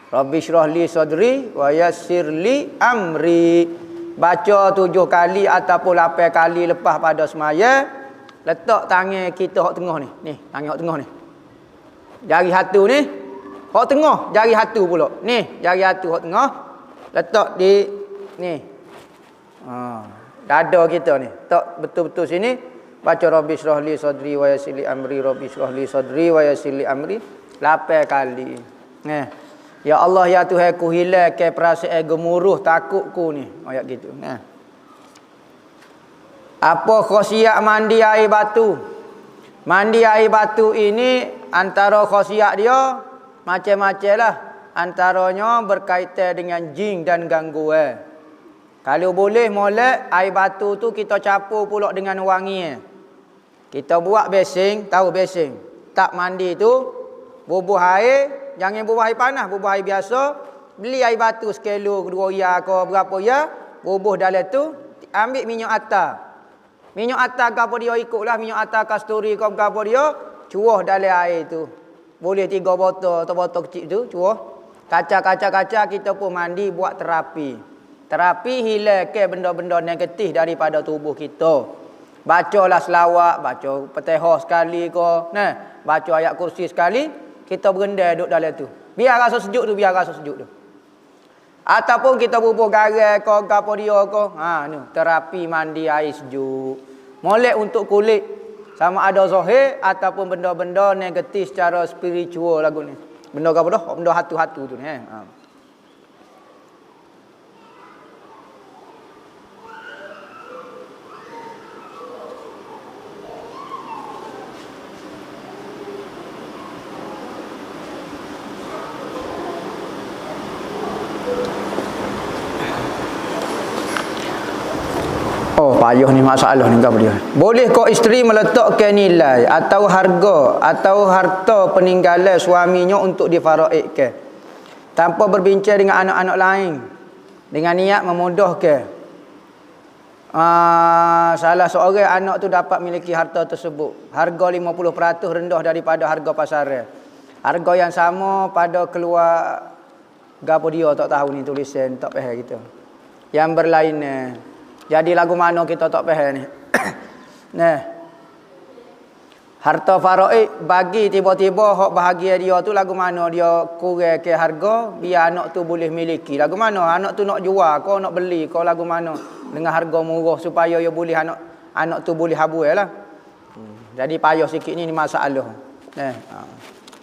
Rabbi shrah li sadri wa yassir li amri. Baca 7 kali ataupun 8 kali lepas pada semaya. Letak tangan kita hak tengah ni. Ni, tangan hak tengah ni. Jari satu ni hak tengah, jari satu pula. Ni, jari satu hak tengah. Letak di ni. Dada kita ni. Letak betul-betul sini. Baca Rabbi shrah li sadri wa yassir li amri, Rabbi shrah li sadri wa yassir li amri 8 kali. Ya Allah ya Tuhan ku hilangkan perasaan gemuruh takutku ni. Ayat gitu. Apa khasiat mandi air batu? Mandi air batu ini antara khasiat dia macam-macam lah. Antaranya berkaitan dengan jin dan gangguan. Kalau boleh molek air batu tu kita capur pula dengan wangi. Kita buat besing, tahu besing. Tak mandi tu bubuh air, jangan bubuh air panas, bubuh air biasa. Beli air batu sekilo 2 ya ke berapa ya, bubuh dalam tu, ambil minyak atar. Minyak atar ke apa dia ikutlah, minyak atar kasturi ke apa dia, cuah dalam air tu. Boleh 3 botol atau botol kecil tu, cuah. Kaca-kaca kita pun mandi buat terapi. Terapi hilangkan benda-benda negatif daripada tubuh kita. Bacalah selawat, baca Fatihah sekali ke, baca ayat kursi sekali, kita berendam duduk dalam tu. Biar rasa sejuk tu, biar rasa sejuk tu. Ataupun kita bubuh garam ke apa dia ke, ni terapi mandi air sejuk. Molek untuk kulit, sama ada zahir ataupun benda-benda negatif secara spiritual lagu ni. Benda apa dah? Benda hatu-hatu tu ni. Payah ni masalah ni apa dia. Boleh kau isteri meletakkan nilai atau harga atau harta peninggalan suaminya untuk difaraidkan tanpa berbincang dengan anak-anak lain dengan niat memudahkan. Salah seorang anak tu dapat miliki harta tersebut. Harga 50% rendah daripada harga pasaran. Harga yang sama pada keluar gapo dia tak tahu ni tulisan tak faham kita. Yang berlainan. Jadi lagu mana kita tak faham ni. Nah. Harta faraid bagi tiba-tiba hak bahagia dia tu lagu mana dia kurang ke harga biar anak tu boleh miliki. Lagu mana anak tu nak jual kau nak beli kau lagu mana dengan harga murah supaya dia boleh anak tu boleh habis lah. Jadi payah sikit ni masalah.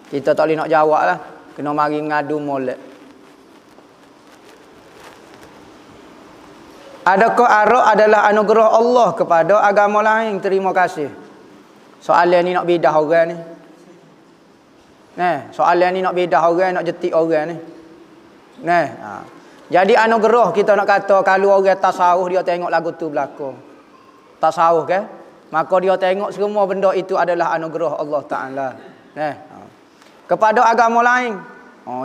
Kita tak boleh nak jawab lah. Kena mari ngadu molek. Adakah arak adalah anugerah Allah kepada agama lain? Terima kasih. Soalan ni nak bidah orang ni. Soalan ni nak bidah orang, nak jetik orang ni. Jadi anugerah kita nak kata kalau orang tasawuf dia tengok lagu tu belakang. Tasawuf ke? Maka dia tengok semua benda itu adalah anugerah Allah Taala. Kepada agama lain,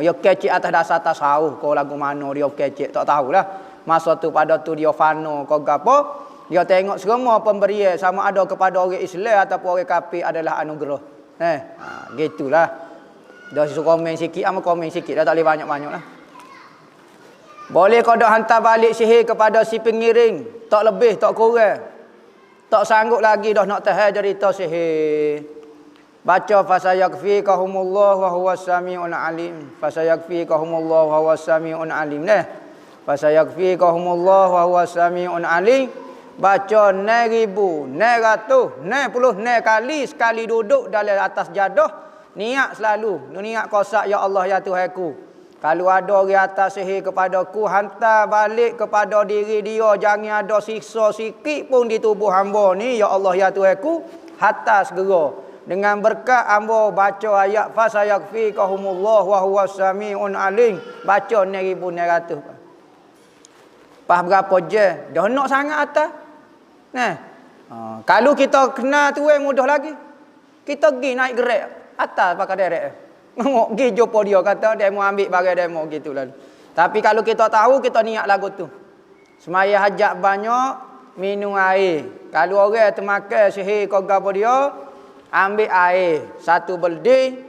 dia kecek atas dasar tasawuf, kau lagu mana dia kecek tak tahulah. Masa tu pada tu dia fana kau gapo? Dia tengok semua pemberian sama ada kepada orang Islam ataupun orang kafir adalah anugerah. Gitulah. Dah suruh komen sikit, komen sikit dah tak boleh banyak-banyak lah. Boleh kau dah hantar balik sihir kepada si pengiring, tak lebih tak kurang. Tak sanggup lagi dah nak tahan cerita sihir. Baca fasayakfikahumullah wa huwas samiul alim. Fasayakfikahumullah wa huwas samiul alim. Fasayakfikahumullah wa huwas samiul alim. Baca 9,000, 900, 90 kali sekali duduk dalam atas jadah. Niat selalu. Niat kosak ya Allah ya Tuhanku. Kalau ada orang atas sihir kepadaku, hantar balik kepada diri dia. Jangan ada siksa sikit pun di tubuh hamba ni ya Allah ya Tuhanku. Hatta segera. Dengan berkat hamba baca ayat fasayakfikahumullah wa huwas samiul alim. Baca 9,900. Pas berapa je? Dah nak sangat atas. Kalau kita kenal tu mudah lagi. Kita pergi naik gerak atas pakai derek. Ngok pergi jumpa dia kata dia mau ambil barang demo gitu lalu. Tapi kalau kita tahu kita niat lagu tu. Semaya hajat banyak minum air. Kalau orang termakan sihir kau gapo dia ambil air satu beldi,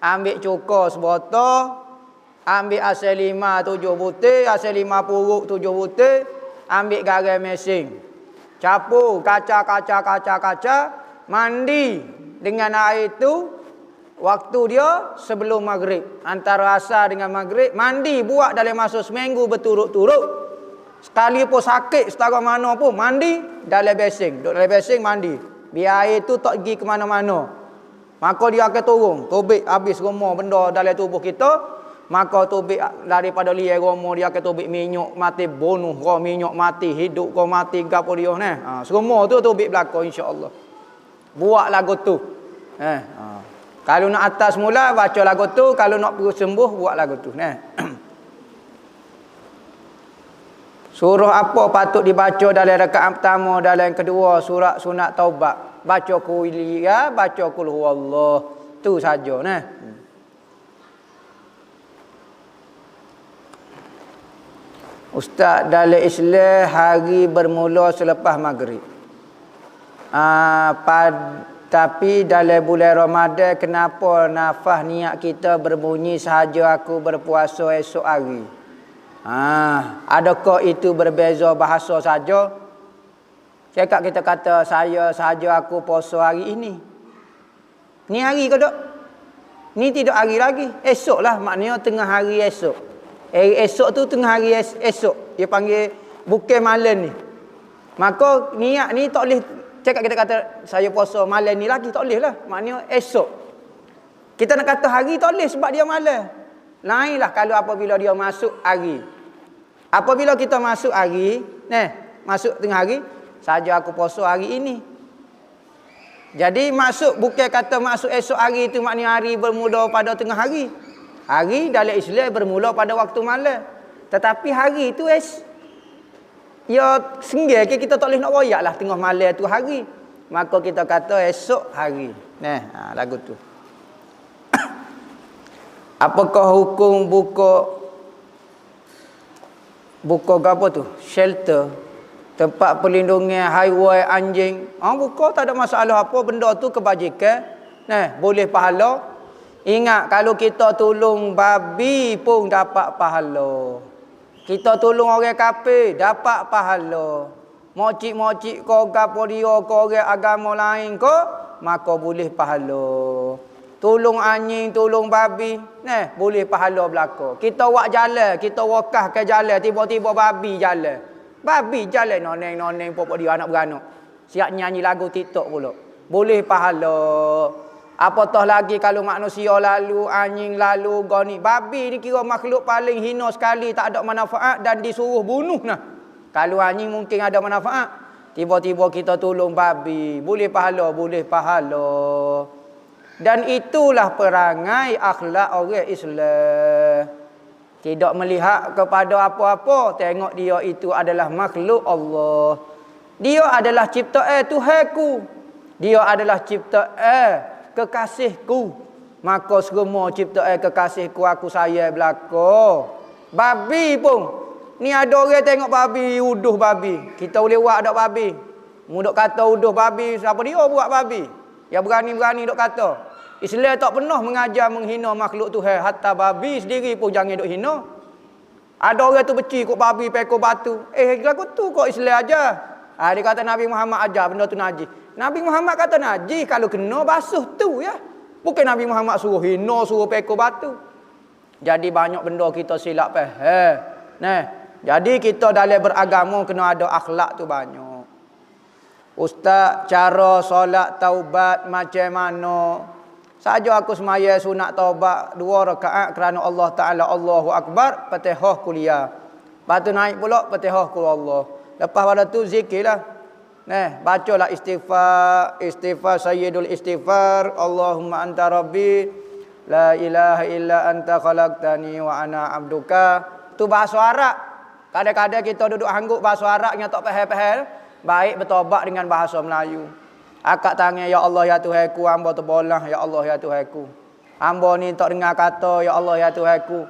ambil cuka sebotol, ambil asal 5 7 butir, asal 5 puruk 7 butir, ambil garam mesin. Campur kaca, mandi dengan air itu waktu dia sebelum maghrib. Antara asar dengan maghrib, mandi buat dalam masa seminggu berturut-turut. Sekali pun sakit setara mana pun mandi dalam besing. Duduk dalam besing mandi. Biar air itu tak pergi ke mana-mana. Maka dia akan turun. Tubik habis semua benda dalam tubuh kita. Maka tubik daripada liar romo dia akan tubik minyak mati bunuh kau minyak mati hidup kau mati gapo dia ni. Semua tu tubik belaka insya-Allah. Buat lagu tu. Kalau nak atas mula baca lagu tu, kalau nak sembuh buat lagu tu ni. Surah apa patut dibaca dalam rakaat pertama, dalam kedua surah sunat taubat. Baca kuliah, baca kul huwallah. Tu saja ni. Ustaz, dalam Islam hari bermula selepas maghrib. Tapi dalam bulan Ramadan kenapa nafas niat kita berbunyi sahaja aku berpuasa esok hari? Adakah itu berbeza bahasa saja? Cakap kita kata saya sahaja aku puasa hari ini. Ni hari ke tak? Ni tidak hari lagi. Esok lah maknanya tengah hari esok. Esok tu tengah hari esok. Dia panggil bukan malam ni. Maka niat ni tak boleh cakap kita kata saya puasa malam ni lagi. Tak boleh lah. Maknanya esok. Kita nak kata hari tak boleh sebab dia malam. Lainlah kalau apabila dia masuk hari. Apabila kita masuk hari, masuk tengah hari, saja aku puasa hari ini. Jadi masuk bukan kata masuk esok hari itu maknanya hari bermula pada tengah hari. Hari dalam Islam bermula pada waktu malam. Tetapi hari itu ya singgah kita tak boleh nak royak lah tengah malam tu hari. Maka kita kata esok hari. Lagu tu. Apakah hukum buka apa tu? Shelter, tempat perlindungan haiwan anjing. Buka tak ada masalah apa, benda tu kebajikan. Boleh pahala. Ingat kalau kita tolong babi pun dapat pahala. Kita tolong orang kafir dapat pahala. mocik-mocik ko gapo dia ko orang agama lain ko, maka boleh pahala. Tolong anjing, tolong babi, boleh pahala belaka. Kita wak jalan, kita wakah ke jalan, tiba-tiba babi jalan. Babi jalan noneng-noneng popok dia anak beranak. Siap nyanyi lagu TikTok pula. Boleh pahala. Apatah lagi kalau manusia lalu, anjing lalu, goni. Babi ni kira makhluk paling hina sekali, tak ada manfaat dan disuruh bunuh nah. Kalau anjing mungkin ada manfaat. Tiba-tiba kita tolong babi, boleh pahala, boleh pahala. Dan itulah perangai akhlak orang Islam. Tidak melihat kepada apa-apa, tengok dia itu adalah makhluk Allah. Dia adalah ciptaan Tuhanku. Dia adalah ciptaan kekasihku. Maka semua ciptaan kekasihku aku sayang belaka. Babi pun. Ni ada orang tengok babi, uduh babi. Kita boleh buat dak babi. Mu dok kata uduh babi, siapa dia buat babi? Yang berani-berani dok kata. Islam tak pernah mengajar menghina makhluk Tuhan. Hatta babi sendiri pun jangan duk hina. Ada orang tu beci kok babi pekor batu. Lagu tu kok Islam aja. Dia kata Nabi Muhammad ajar benda tu najis. Nabi Muhammad kata najis kalau kena basuh tu ya. Bukan Nabi Muhammad suruh hina, suruh pekor batu. Jadi banyak benda kita silap faham. Jadi kita dalam beragama kena ada akhlak tu banyak. Ustaz, cara solat taubat macam mana? Saja aku semaya sunat taubat 2 rakaat kerana Allah Ta'ala Allahu Akbar, Fatihah kuliah. Lepas tu naik pula Fatihah kul Allah. Lepas pada tu zikirlah. Bacalah istighfar sayyidul istighfar. Allahumma anta rabbi la ilaha illa anta khalaqtani wa ana abduka. Tu bahasa Arab. Kadang-kadang kita duduk hangguk bahasa Arab yang tak faham-faham. Baik bertobat dengan bahasa Melayu. Akak tangan, ya Allah ya Tuhanku, hamba terbolah, ya Allah ya Tuhanku. Hamba ni tak dengar kata, ya Allah ya Tuhanku.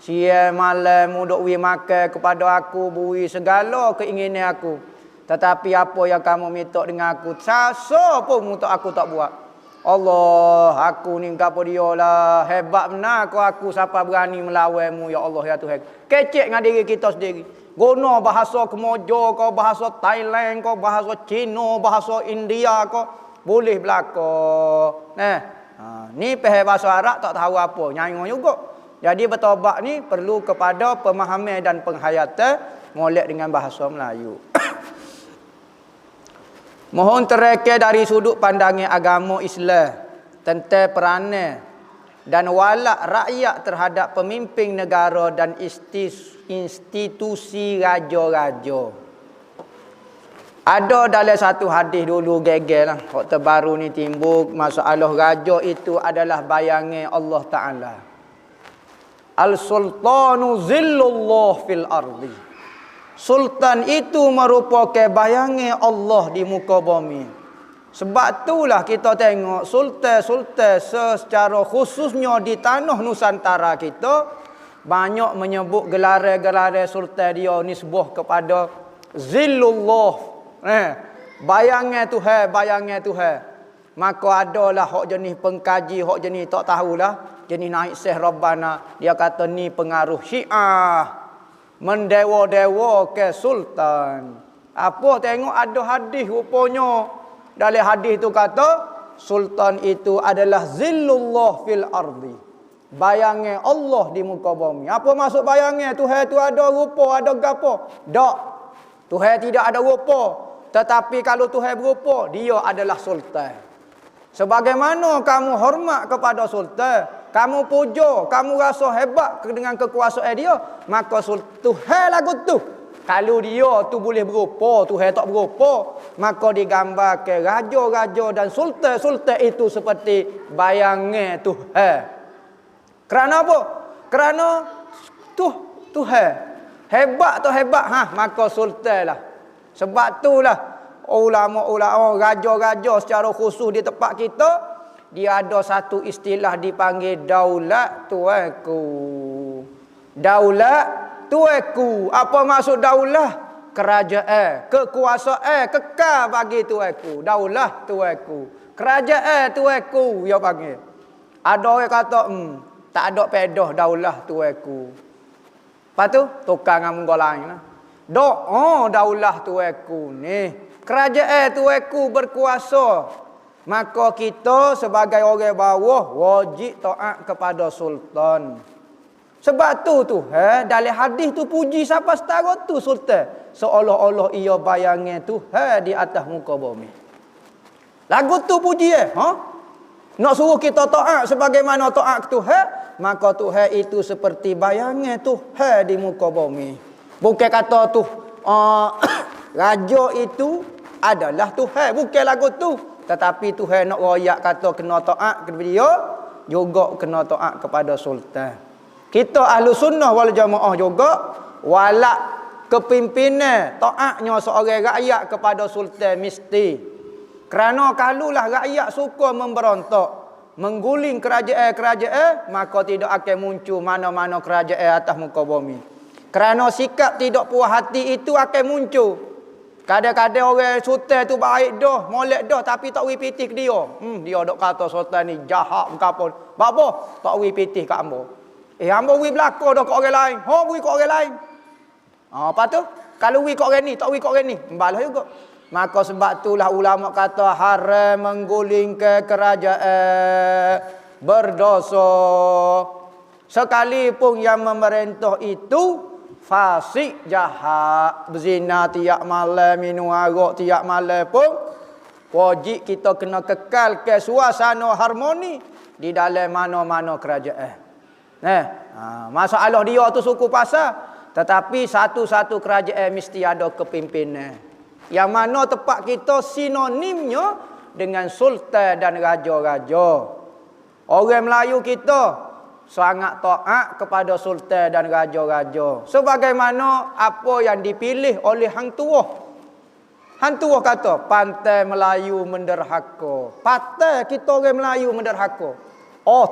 Siang malam duk wi makan kepada aku, bui segala keinginan aku. Tetapi apa yang kamu minta dengan aku, sasa pun untuk aku tak buat. Allah, aku ni gapo dia lah, hebat benar aku siapa berani melawanmu, ya Allah ya Tuhanku. Kecek dengan diri kita sendiri. Guna bahasa Kemojo kau, bahasa Thailand kau, bahasa Cina, bahasa India kau, boleh belaka. Ni faham bahasa Arab tak tahu apa, nyanyi juga. Jadi bertobat ni perlu kepada pemahaman dan penghayatan molek dengan bahasa Melayu. Mohon terangkan dari sudut pandangan agama Islam tentang peranan dan walak rakyat terhadap pemimpin negara dan institusi raja-raja. Ada dalam satu hadis dulu gegel lah, waktu terbaru ni timbul masalah raja itu adalah bayangan Allah Ta'ala. Al-sultanu zillullah fil ardi. Sultan itu merupakan bayangan Allah di muka bumi. Sebab itulah kita tengok sultan-sultan secara khususnya di tanah Nusantara kita banyak menyebut gelar-gelar sultan dia nisbah kepada zillullah. Bayangan Tuhan. Maka adalah hak jenis pengkaji, hak jenis tak tahulah, jenis naik Syekh Rabbana, dia kata ni pengaruh Syiah mendewa-dewa ke sultan. Apa tengok ada hadis rupanya. Dalam hadis tu kata sultan itu adalah zillullah fil ardi. Bayangan Allah di muka bumi. Apa maksud bayangan? Tuhan tu ada rupa, ada gapo? Tak. Tuhan tidak ada rupa. Tetapi kalau Tuhan berupa, dia adalah sultan. Sebagaimana kamu hormat kepada sultan, kamu puja, kamu rasa hebat dengan kekuasaan dia, maka Tuhan lagu tu. Kalau dia tu boleh berupa, Tuhan tak berupa, maka digambarkan raja-raja dan sultan-sultan itu seperti bayangan Tuhan. Kerana apa? Kerana Tuhan hebat atau hebat, maka sultan lah. Sebab itulah ulama-ulama, raja-raja secara khusus di tempat kita, dia ada satu istilah dipanggil daulat tuanku. Daulat tuanku. Apa maksud daulah? Kerajaan, kekuasaan kekal bagi tuanku. Daulah tuanku. Kerajaan tuanku dia panggil. Ada orang kata tak ada pedah daulah tuanku. Lepas tu tukar dengan munggo lain lah. Doa daulah tuanku ni. Kerajaan tuanku berkuasa. Maka kita sebagai orang bawah wajib taat kepada sultan. Sebab tu dalam hadis tu puji siapa setara tu sultan. Seolah-olah ia bayangan Tuhan di atas muka bumi. Lagu tu puji Nak suruh kita taat sebagaimana taat Tuhan, maka Tuhan itu seperti bayangan Tuhan di muka bumi. Bukan kata raja itu adalah Tuhan, bukan lagu tu. Tetapi Tuhan nak royak kata kena taat kepada dia, juga kena taat kepada sultan. Kita ahlu sunnah wal jamaah juga walak kepimpinan taatnya seorang rakyat kepada sultan mesti. Kerana kalulah rakyat suka memberontak, mengguling kerajaan-kerajaan, maka tidak akan muncul mana-mana kerajaan atas muka bumi. Kerana sikap tidak puas hati itu akan muncul. Kadang-kadang orang sultan tu baik dah, molek dah, tapi tak wi pitih ke dia. Dia dok kata sultan ni jahat mengapun. Apa? Tak wi pitih kat hamba. Hamba wi belaka dah kat orang lain. Wi kat orang lain. Apa tu? Kalau wi kat orang ni, tak wi kat orang ni. Membalas juga. Maka sebab itulah ulama kata haram menggulingkan kerajaan berdosa. Sekalipun yang memerintah itu fasik, jahat, berzina tiap malam, minum arak tiap malam pun wajib kita kena kekalkan suasana harmoni di dalam mana-mana kerajaan. Masalah dia tu suku pasar, tetapi satu-satu kerajaan mesti ada kepimpinan. Yang mana tempat kita sinonimnya dengan sultan dan raja-raja. Orang Melayu kita sangat taat kepada sultan dan raja-raja. Sebagaimana apa yang dipilih oleh hang tua. Hang tua kata, pantai Melayu menderhaka. Pantai kita orang Melayu menderhaka.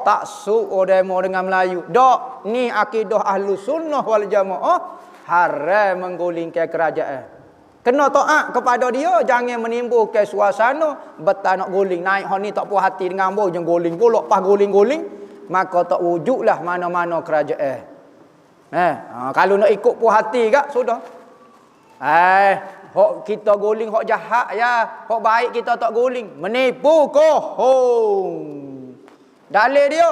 Tak suka demo dengan Melayu. Dok, ni akidah ahlu sunnah wal jamaah. Haram menggulingkan kerajaan. Kena taat kepada dia, jangan menimbulkan suasana betul nak guling. Naik hon ni tak puas hati dengan hamba, jangan guling pula, pas guling-guling, maka tak wujudlah mana-mana kerajaan. Kalau nak ikut puas hati kak, sudah. Hok kita guling hok jahat ya, hok baik kita tak guling. Menipu kohong. Dalil dia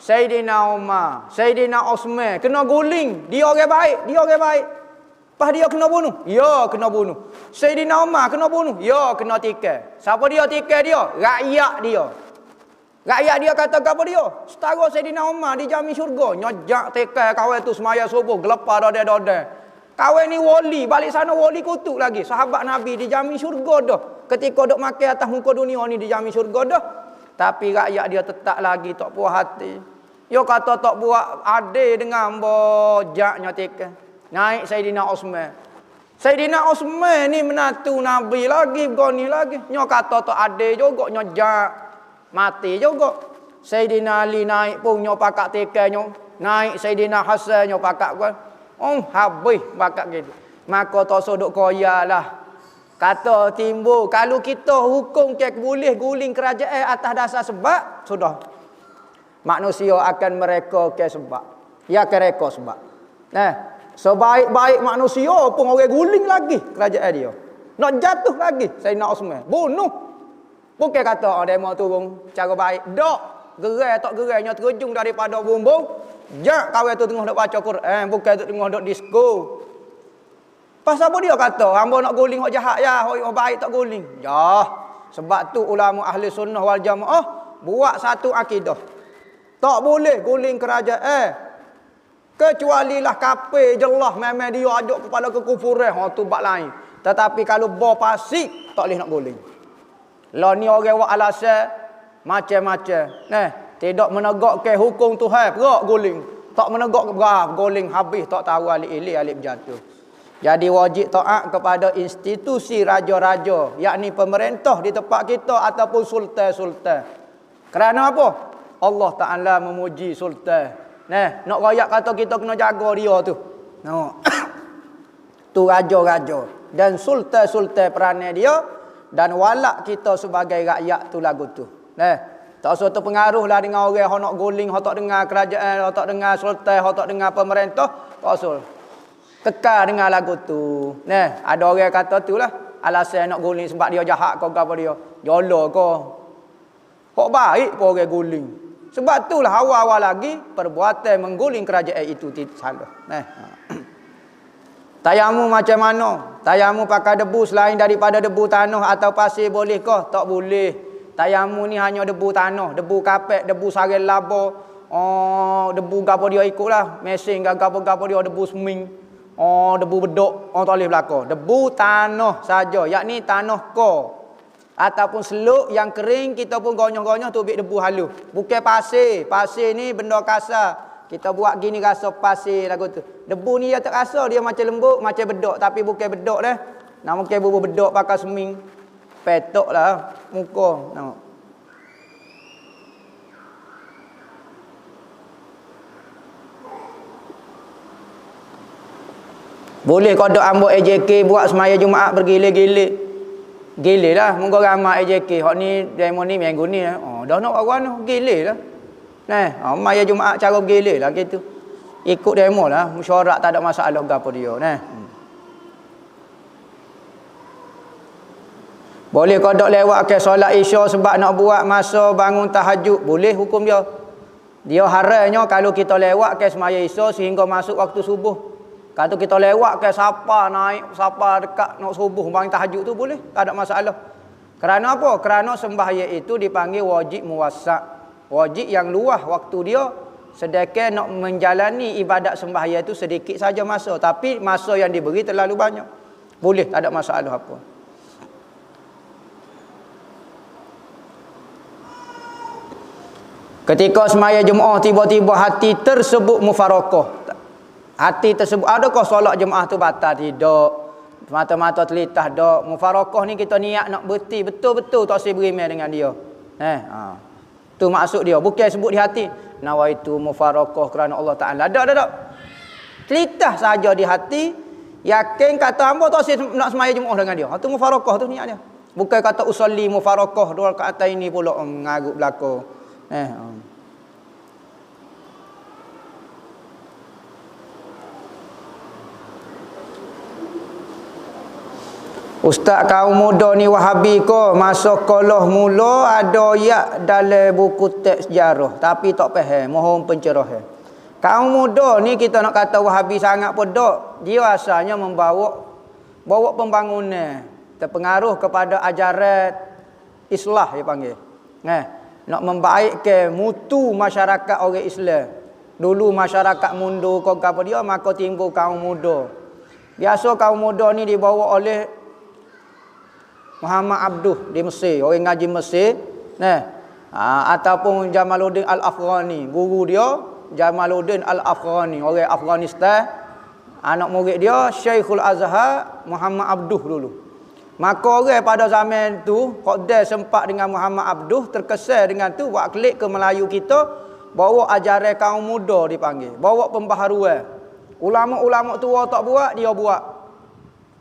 Sayyidina Umar, Sayyidina Osman kena guling, dia orang baik, dia orang baik. Pas dia kena bunuh, ya kena bunuh. Sayyidina Umar kena bunuh, ya kena tikar. Siapa dia tikar dia? Rakyat dia. Rakyat dia kata apa dia? Setara Sayyidina Umar dijamin syurga. Nyojak tikar kawan tu semaya subuh, gelepar dodeh-dodeh. Kawan ni wali, balik sana wali kutuk lagi. Sahabat Nabi dijamin syurga dah. Ketika duk makan atas muka dunia ni dijamin syurga dah. Tapi rakyat dia tetap lagi tak puas hati. Dia kata tak buat adil dengan bojaknya tikar. Naik Sayyidina Osman. Sayyidina Osman ni menantu Nabi lagi, begini lagi. Dia kata tak adil juga, nyojak. Mati juga. Sayyidina Ali naik pun nyo pakak tekannya. Naik Sayyidina Hasan nyo pakak kuat. Habis pakak gitu. Maka tak sodok koyalah. Kata timbul kalau kita hukum ke boleh guling kerajaan atas dasar sebab, sudah. Manusia akan mereka ke sebab. Ya ke reka sebab. Sebaik-baik manusia pun orang guling lagi kerajaan dia. Nak jatuh lagi Sayyidina Osman. Bunuh. Bukan kata demo turun cara baik. Dok, gerai tak gerainya terjung daripada bumbung. Jak kawan tu tengah duk baca Quran, bukan tu tengah duk disko. Pasal apa dia kata hamba nak guling hok jahat ya, hok baik tak guling. Ya, sebab tu ulama ahli sunnah wal jamaah buat satu akidah. Tak boleh guling kerajaan. Kecuali lah kafir jelah memang dia ajak kepada kekufuran, tu bab lain. Tetapi kalau bo pasik tak boleh nak guling. Lah ni orang buat alasan macam-macam. Tidak menegakkan hukum Tuhan, perak guling. Tak menegak berah guling habis tak tahu alik-alik alik berjatuh. Jadi wajib taat kepada institusi raja-raja, yakni pemerintah di tempat kita ataupun sultan-sultan. Kerana apa? Allah Taala memuji sultan. Nak royak kata kita kena jaga dia tu. Tu raja-raja dan sultan-sultan peranan dia dan walak kita sebagai rakyat tu lagu tu. Tak usah terpengaruh lah dengan orang yang nak guling, yang tak dengar kerajaan, yang tak dengar sultan, yang tak dengar pemerintah. Tak usah. Kekal dengan lagu tu. Nah, ada orang kata tu lah. Alasan nak guling sebab dia jahat kau apa dia. Jolo kau. Hok baik pun orang guling. Sebab itulah awal-awal lagi perbuatan mengguling kerajaan itu tidak salah. Nah. Tayamu macam mana? Tayamu pakai debu selain daripada debu tanah atau pasir boleh kah? Tak boleh. Tayamu ni hanya debu tanah, debu kapek, debu saril laba. Oh, debu gapo dia ikutlah. Mesin gapo dia debu seming. Oh, debu bedok. Oh, tak boleh belaka. Debu tanah saja. Yakni tanah ko. Ataupun seluk yang kering kita pun gonyoh-gonyoh tu ambil debu halus. Bukan pasir. Pasir ni benda kasar. Kita buat gini rasa pasir lagu tu. Debu ni dia tak rasa, dia macam lembut, macam bedok, tapi bukan bedok dah. Nak mungkin bubu bedok pakai seming. Petoklah muka. Nampak. Boleh kodok ambok AJK buat semaya Jumaat bergilir-gilir. Gilir lah. Mungkin ramai AJK. Hak ni demo ni minggu ni. Oh, dah nak orang gilir lah. Nah, maya Jumaat cara bergilir lah gitu. Ikut demo lah. Mesyuarat tak ada masalah apa dia. Nah. Boleh kodok lewat ke solat Isya sebab nak buat masa bangun tahajud. Boleh hukum dia. Dia haramnya kalau kita lewat ke semaya Isya sehingga masuk waktu subuh. Kalau kita lewat ke siapa naik, siapa dekat nak subuh bangun tahajud tu boleh, tak ada masalah. Kerana apa? Kerana sembahyang itu dipanggil wajib muwassa'. Wajib yang luas waktu dia, sedangkan nak menjalani ibadat sembahyang itu sedikit saja masa, tapi masa yang diberi terlalu banyak. Boleh, tak ada masalah apa. Ketika sembahyang Jumaat tiba-tiba hati tersebut mufarakah. Hati tersebut, adakah solat jemaah tu batal? Tidak. Mata-mata telitah dak. Mufarakah ni kita niat nak berhenti betul-betul tak usah berimeh dengan dia. Tu maksud dia. Bukan sebut di hati. Nawaitu mufarakah kerana Allah Ta'ala. Tak. Telitah saja di hati. Yakin kata hamba tak usah nak semaya jemaah dengan dia. Tu mufarakah tu niat dia. Bukan kata usolli mufarakah dua rakaat ini pula mengarut belaka. Ustaz kaum muda ni Wahabi ko masa sekolah mula ada ayat dalam buku teks sejarah tapi tak faham, mohon pencerahan. Kaum muda ni kita nak kata Wahabi sangat pun tak. Dia asalnya bawa pembangunan, terpengaruh kepada ajaran Islah dia panggil. Nak membaikkan mutu masyarakat orang Islam. Dulu masyarakat mundur kau apa dia, maka timbul kaum muda. Biasa kaum muda ni dibawa oleh Muhammad Abduh di Mesir, orang ngaji Mesir. Ataupun Jamaluddin Al-Afghani, guru dia Jamaluddin Al-Afghani, orang Afghanistan. Anak murid dia Syekhul Azhar Muhammad Abduh dulu. Maka orang pada zaman tu, Qadar sempat dengan Muhammad Abduh, terkesan dengan tu, buat klik ke Melayu kita, bawa ajaran kaum muda dipanggil, bawa pembaharuan. Ulama-ulama tua tak buat, dia buat.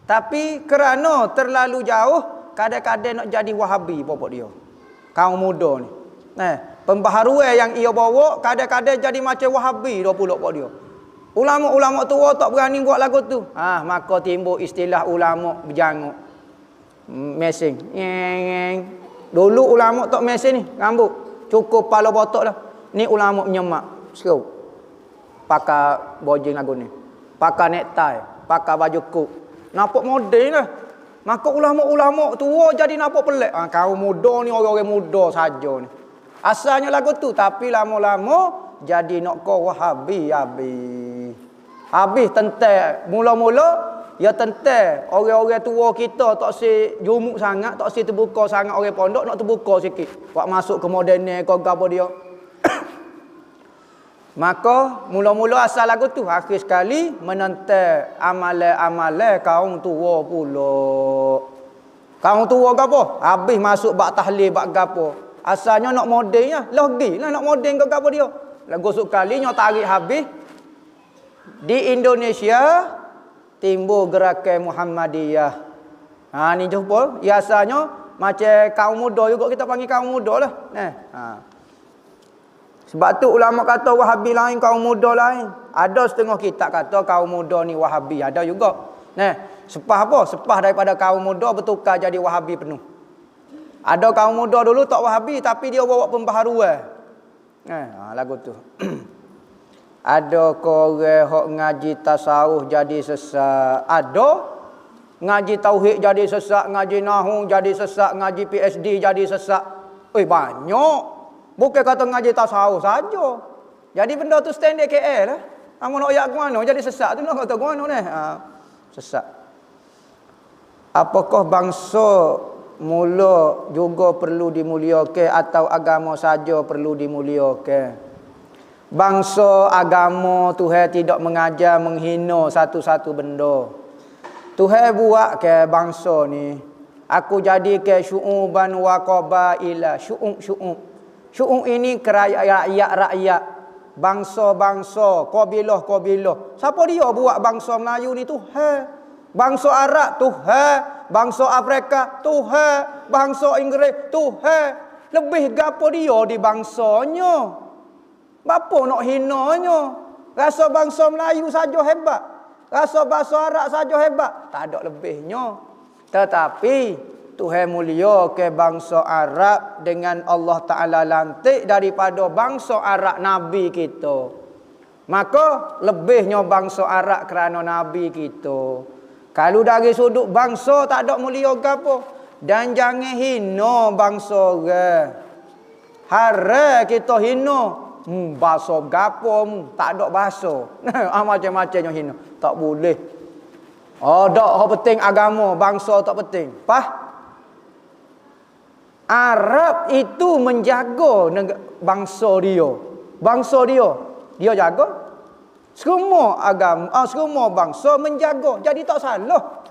Tapi kerana terlalu jauh, kadang-kadang nak jadi Wahabi pokok dia. Kaum muda ni. Pembaharuan yang ia bawa kadang-kadang jadi macam Wahabi dia pula pokok dia. Ulama-ulama tua tak berani buat lagu tu. Maka timbul istilah ulama berjanguk. Mesing. Dulu ulama tak mesing ni, rambut cukup kepala botak lah. Ni ulama menyemak. Serau. Pakai bojeng lagu ni. Pakai necktie, pakai baju kuk. Nampak moden lah. Maka ulama-ulama tua jadi nampak pelik. Kaum muda ni orang-orang muda saja ni. Asalnya lagu tu, tapi lama-lama jadi nak kau Wahabi habis tentang. Mula-mula ya tentang orang-orang tua kita tak si jumuk sangat, tak si terbuka sangat, orang pondok nak terbuka sikit. Buat masuk ke moden kau apa dia. Maka mula-mula asal lagu tu, akhir sekali menentang amalan-amalan kaum tua pula. Kaum tua ke apa? Habis masuk bak tahlil, bak gapo. Asalnya nak modennya, lagi lah nak moden ke apa dia. Lagu sekalinya tarik habis. Di Indonesia timbul gerakan Muhammadiyah. Ni jumpa, biasanya macam kaum muda juga kita panggil kaum muda lah. Sebab tu ulama kata Wahabi lain, kaum muda lain. Ada setengah kitab kata kaum muda ni Wahabi, ada juga. Sepah apa? Sepah daripada kaum muda bertukar jadi Wahabi penuh. Ada kaum muda dulu tak Wahabi tapi dia bawa pembaharuan. Lagu tu. Ada orang hok ngaji tasawuf jadi sesat. Ada ngaji tauhid jadi sesat, ngaji nahwu jadi sesat, ngaji PhD jadi sesat. Banyak. Bukan kata ngaji tasawuf saja. Jadi benda tu standard KL lah. Amun nak ayat ke mana jadi sesat tu nak kata ke mana ni? Sesat. Apakah bangsa mula juga perlu dimuliakan atau agama saja perlu dimuliakan? Bangsa agama Tuhan tidak mengajar menghina satu-satu benda. Tuhan buat ke bangsa ni, aku jadikan syu'uban wa qabaila, syu'ub. Syu'ub ini rakyat-rakyat, bangsa-bangsa, kabilah-kabilah. Siapa dia buat bangsa Melayu ni? Tuhan. Bangsa Arab Tuhan, bangsa Afrika Tuhan, bangsa Inggeris Tuhan. Lebih gapo dia di bangsanya? Bapa nak hinanya? Rasa bangsa Melayu saja hebat, rasa bangsa Arab saja hebat, tak ada lebihnya. Tetapi Tuhan mulia ke bangsa Arab dengan Allah Ta'ala lantik daripada bangsa Arab Nabi kita. Maka lebihnya bangsa Arab kerana Nabi kita. Kalau dari sudut bangsa tak ada mulia gapo. Dan jangan hina bangsa orang. Haram kita hina. Bahasa gapo tak ada bahasa. Macam-macamnya hina. Tak boleh. Tak penting agama, bangsa tak penting. Arab itu menjaga bangsa dia. Bangsa dia jaga. Semua agama, semua bangsa menjaga. Jadi tak salah.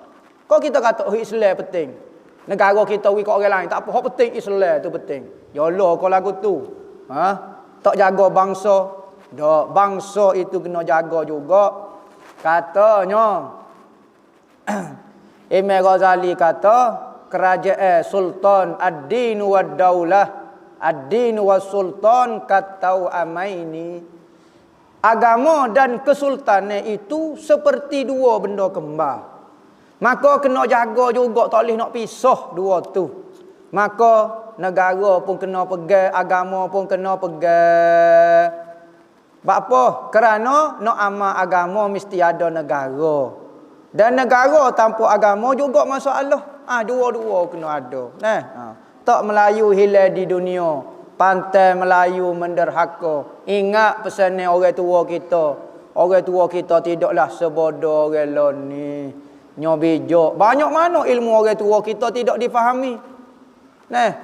Kau kita kata Islam penting. Negara kita ikut orang lain tak apa. Hak penting Islam tu penting. Yalah kau lagu tu. Tak jaga bangsa. Dak, bangsa itu kena jaga juga. Katanya Imam Ghazali kata kerajaan sultan ad-din wa daulah, ad-din wa sultan katau amaini. Agama dan kesultanan itu seperti dua benda kembar. Maka kena jaga juga, tak boleh nak pisah dua tu. Maka negara pun kena pegang, agama pun kena pegang. Sebab apa? Kerana nak amal agama mesti ada negara. Dan negara tanpa agama juga masalah. Dua-dua kena ada. Tak Melayu hilang di dunia. Pantai Melayu menderhaka. Ingat pesanan orang tua kita. Orang tua kita tidaklah sebodoh orang lain ni. Bijak. Banyak mana ilmu orang tua kita tidak difahami.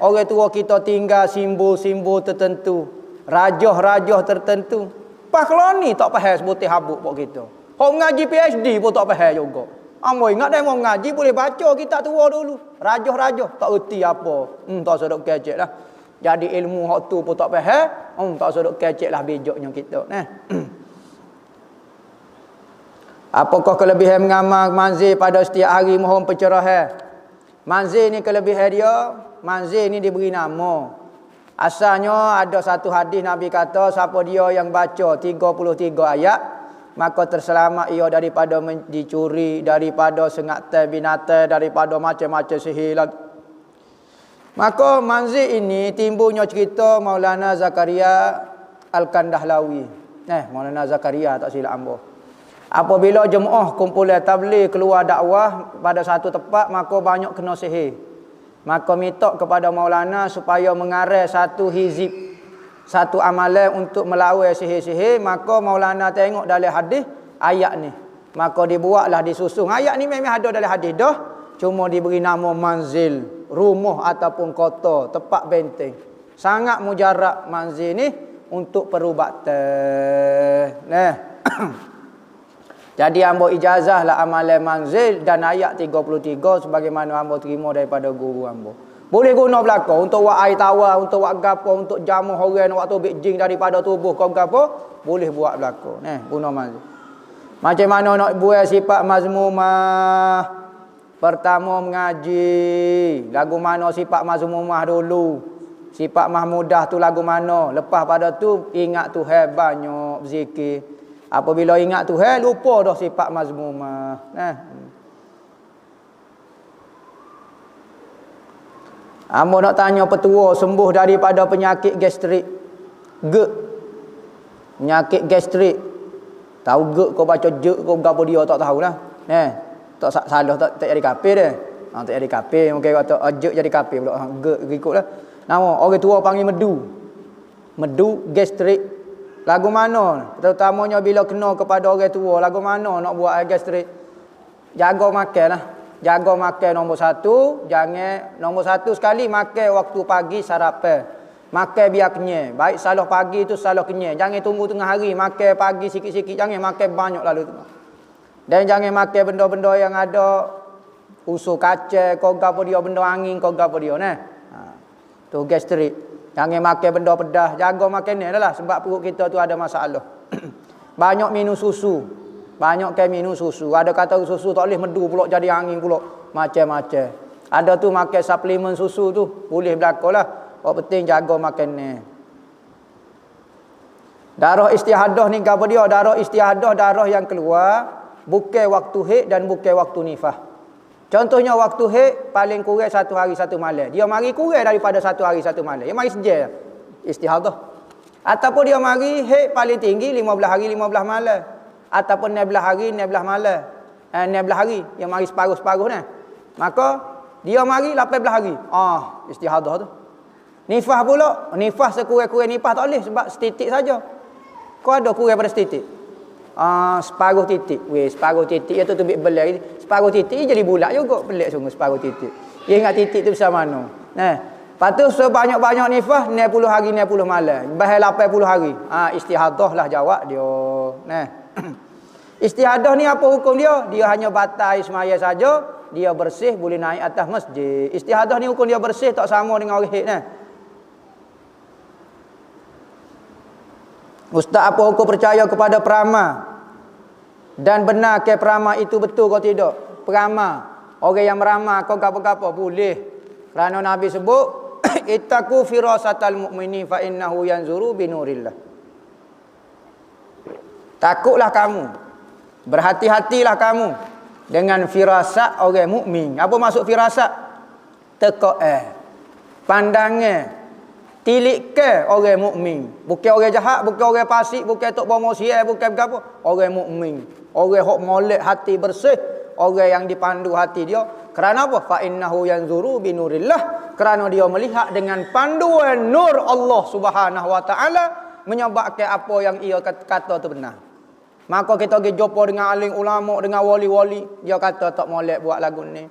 Orang tua kita tinggal simbol-simbol tertentu. Rajah-rajah tertentu. Kalau ni tak faham sebutir habuk pok kita. Orang ngaji PhD pun tak faham juga. Amoi ingat dia mau ngaji boleh baca kitab tua dulu. Rajah-rajah tak erti apa. Tak sedok kecek lah. Jadi ilmu hak tu pun tak faham. Tak sedok kecek lah bijaknya kita. Apakah kelebihan mengamal manzil pada setiap hari mohon pencerahan? Manzil ni kelebihan dia. Manzil ni diberi nama. Asalnya ada satu hadis Nabi kata siapa dia yang baca 33 ayat maka terselamat ia daripada dicuri, daripada sengatan binatang, daripada macam-macam sihir lagi. Maka manzil ini timbulnya cerita Maulana Zakaria Al-Kandahlawi. Maulana Zakaria tak silap ambo. Apabila jemaah kumpulan tabligh keluar dakwah pada satu tempat maka banyak kena sihir. Maka minta kepada Maulana supaya mengarang satu hizib, satu amalan untuk melawan sihir-sihir. Maka Maulana tengok dalam hadis ayat ni. Maka dibuatlah disusun. Ayat ni memang ada dalam hadis dah. Cuma diberi nama manzil, rumah ataupun kota, tempat benteng. Sangat mujarab manzil ni untuk perubatan. Jadi hamba ijazah lah amalan manzil dan ayat 33 sebagaimana hamba terima daripada guru hamba. Boleh guna belaka untuk buat air tawar, untuk buat gapo, untuk jamu orang nak waktu jing daripada tubuh kau gapo, boleh buat belaka. Guna manzil. Macam mana nak buat sifat mazmumah? Pertama mengaji. Lagu mana sifat mazmumah dulu? Sifat mahmudah tu lagu mana? Lepas pada tu ingat Tuhan banyak berzikir. Apabila ingat Tuhan lupa dah sifat mazmumah. Amo nak tanya petua sembuh daripada penyakit gastrik. Gek. Penyakit gastrik. Tahu gek kau baca jek kau gapo dia tak tahulah. Tak salah tak jadi kafir dia. Tak jadi kafir mungkin kata jek jadi kafir pula. Gek ikutlah. Nama orang tua panggil medu. Medu gastrik. Lagu mana? Terutamanya bila kena kepada orang tua, lagu mana nak buat air gastrik? Jaga makanlah. Jaga makan nombor satu. Jangan nombor satu sekali makan waktu pagi sarapan. Makan biar kenyang. Baik salah pagi tu salah kenyang. Jangan tunggu tengah hari makan pagi sikit-sikit. Jangan makan banyak lalu tu. Dan jangan makan benda-benda yang ada usus kacang, kau gapo dia benda angin, kau gapo dia tu gastrik. Jangan makan benda pedas. Jaga makan ni adalah sebab perut kita tu ada masalah. Banyak minum susu. Banyak ke minum susu. Ada kata susu tak boleh medu pula jadi angin pula. Macam-macam. Ada tu makan suplemen susu tu. Boleh berlaku lah. Yang penting jaga makan ni. Darah istihadah ni apa dia? Darah istihadah darah yang keluar bukan waktu haid dan bukan waktu nifas. Contohnya waktu haid paling kurang 1 hari 1 malam. Dia mari kurang daripada 1 hari 1 malam. Dia mari sejam istihadah. Ataupun dia mari haid paling tinggi 15 hari 15 malam. Ataupun 16 hari 16 malam. 16 hari yang mari separuh-separuh ni. Maka dia mari 18 hari. Istihadah tu. Nifas pula, nifas sekurang-kurang nifas tak boleh sebab setitik saja. Kau ada kurang pada setitik. Separuh titik. Separuh titik itu tu bit belai. Separuh titik jadi bulat juga. Pelik sungguh separuh titik. Dia ingat titik tu besar mana. Lepas tu sebanyak-banyak nifas 60 hari 60 malam. Bahal 80 hari. Istihadah lah jawab dia. Istihadah ni apa hukum dia? Dia hanya batal semaya saja. Dia bersih boleh naik atas masjid. Istihadah ni hukum dia bersih tak sama dengan orang haid. Ustaz, apa hukum percaya kepada peramal? Dan benar ke peramal itu betul atau tidak? Peramal, orang yang meramal kau apa-apa boleh. Kerana Nabi sebut ittaqu firasatal mu'mini fa innahu yanzuru binurillah. Takutlah kamu, berhati-hatilah kamu dengan firasat orang mukmin. Apa maksud firasat? Teka pandangan tilik ke orang mukmin. Bukan orang jahat, bukan orang fasik, bukan tok bomo sial, bukan apa. Orang mukmin, orang hok molek hati bersih, orang yang dipandu hati dia. Kerana apa? Fa innahu yanzuru binurillah. Kerana dia melihat dengan panduan nur Allah Subhanahu wa taala, menyebabkan apa yang ia kata tu benar. Maka kita pergi jumpa dengan alim ulama, dengan wali-wali, dia kata tak molek buat lagu ni.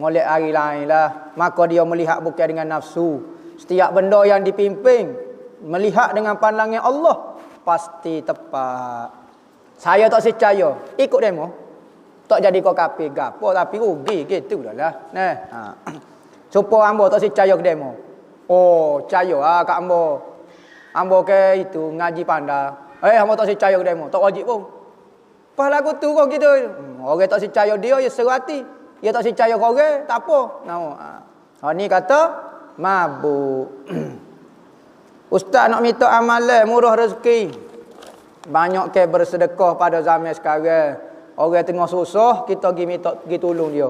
Molek hari lain lah. Maka dia melihat bukan dengan nafsu. Setiap benda yang dipimpin melihat dengan pandangan Allah pasti tepat. Saya tak percaya, ikut demo. Tak jadi kau kafir gapo tapi rugi gitu lah. Supaya hamba tak percaya ke demo. Percaya kat hamba. Hamba ke itu ngaji pandai. Hamba tak percaya ke demo, tak wajib pun. Pas lagu tu kau gitu. Orang tak percaya dia serati. Dia tak percaya kau orang, tak apa. Ni kata mabuk. Ustaz nak minta amalan murah rezeki. Banyak ke bersedekah pada zaman sekarang. Orang tengah susah, kita pergi tolong dia.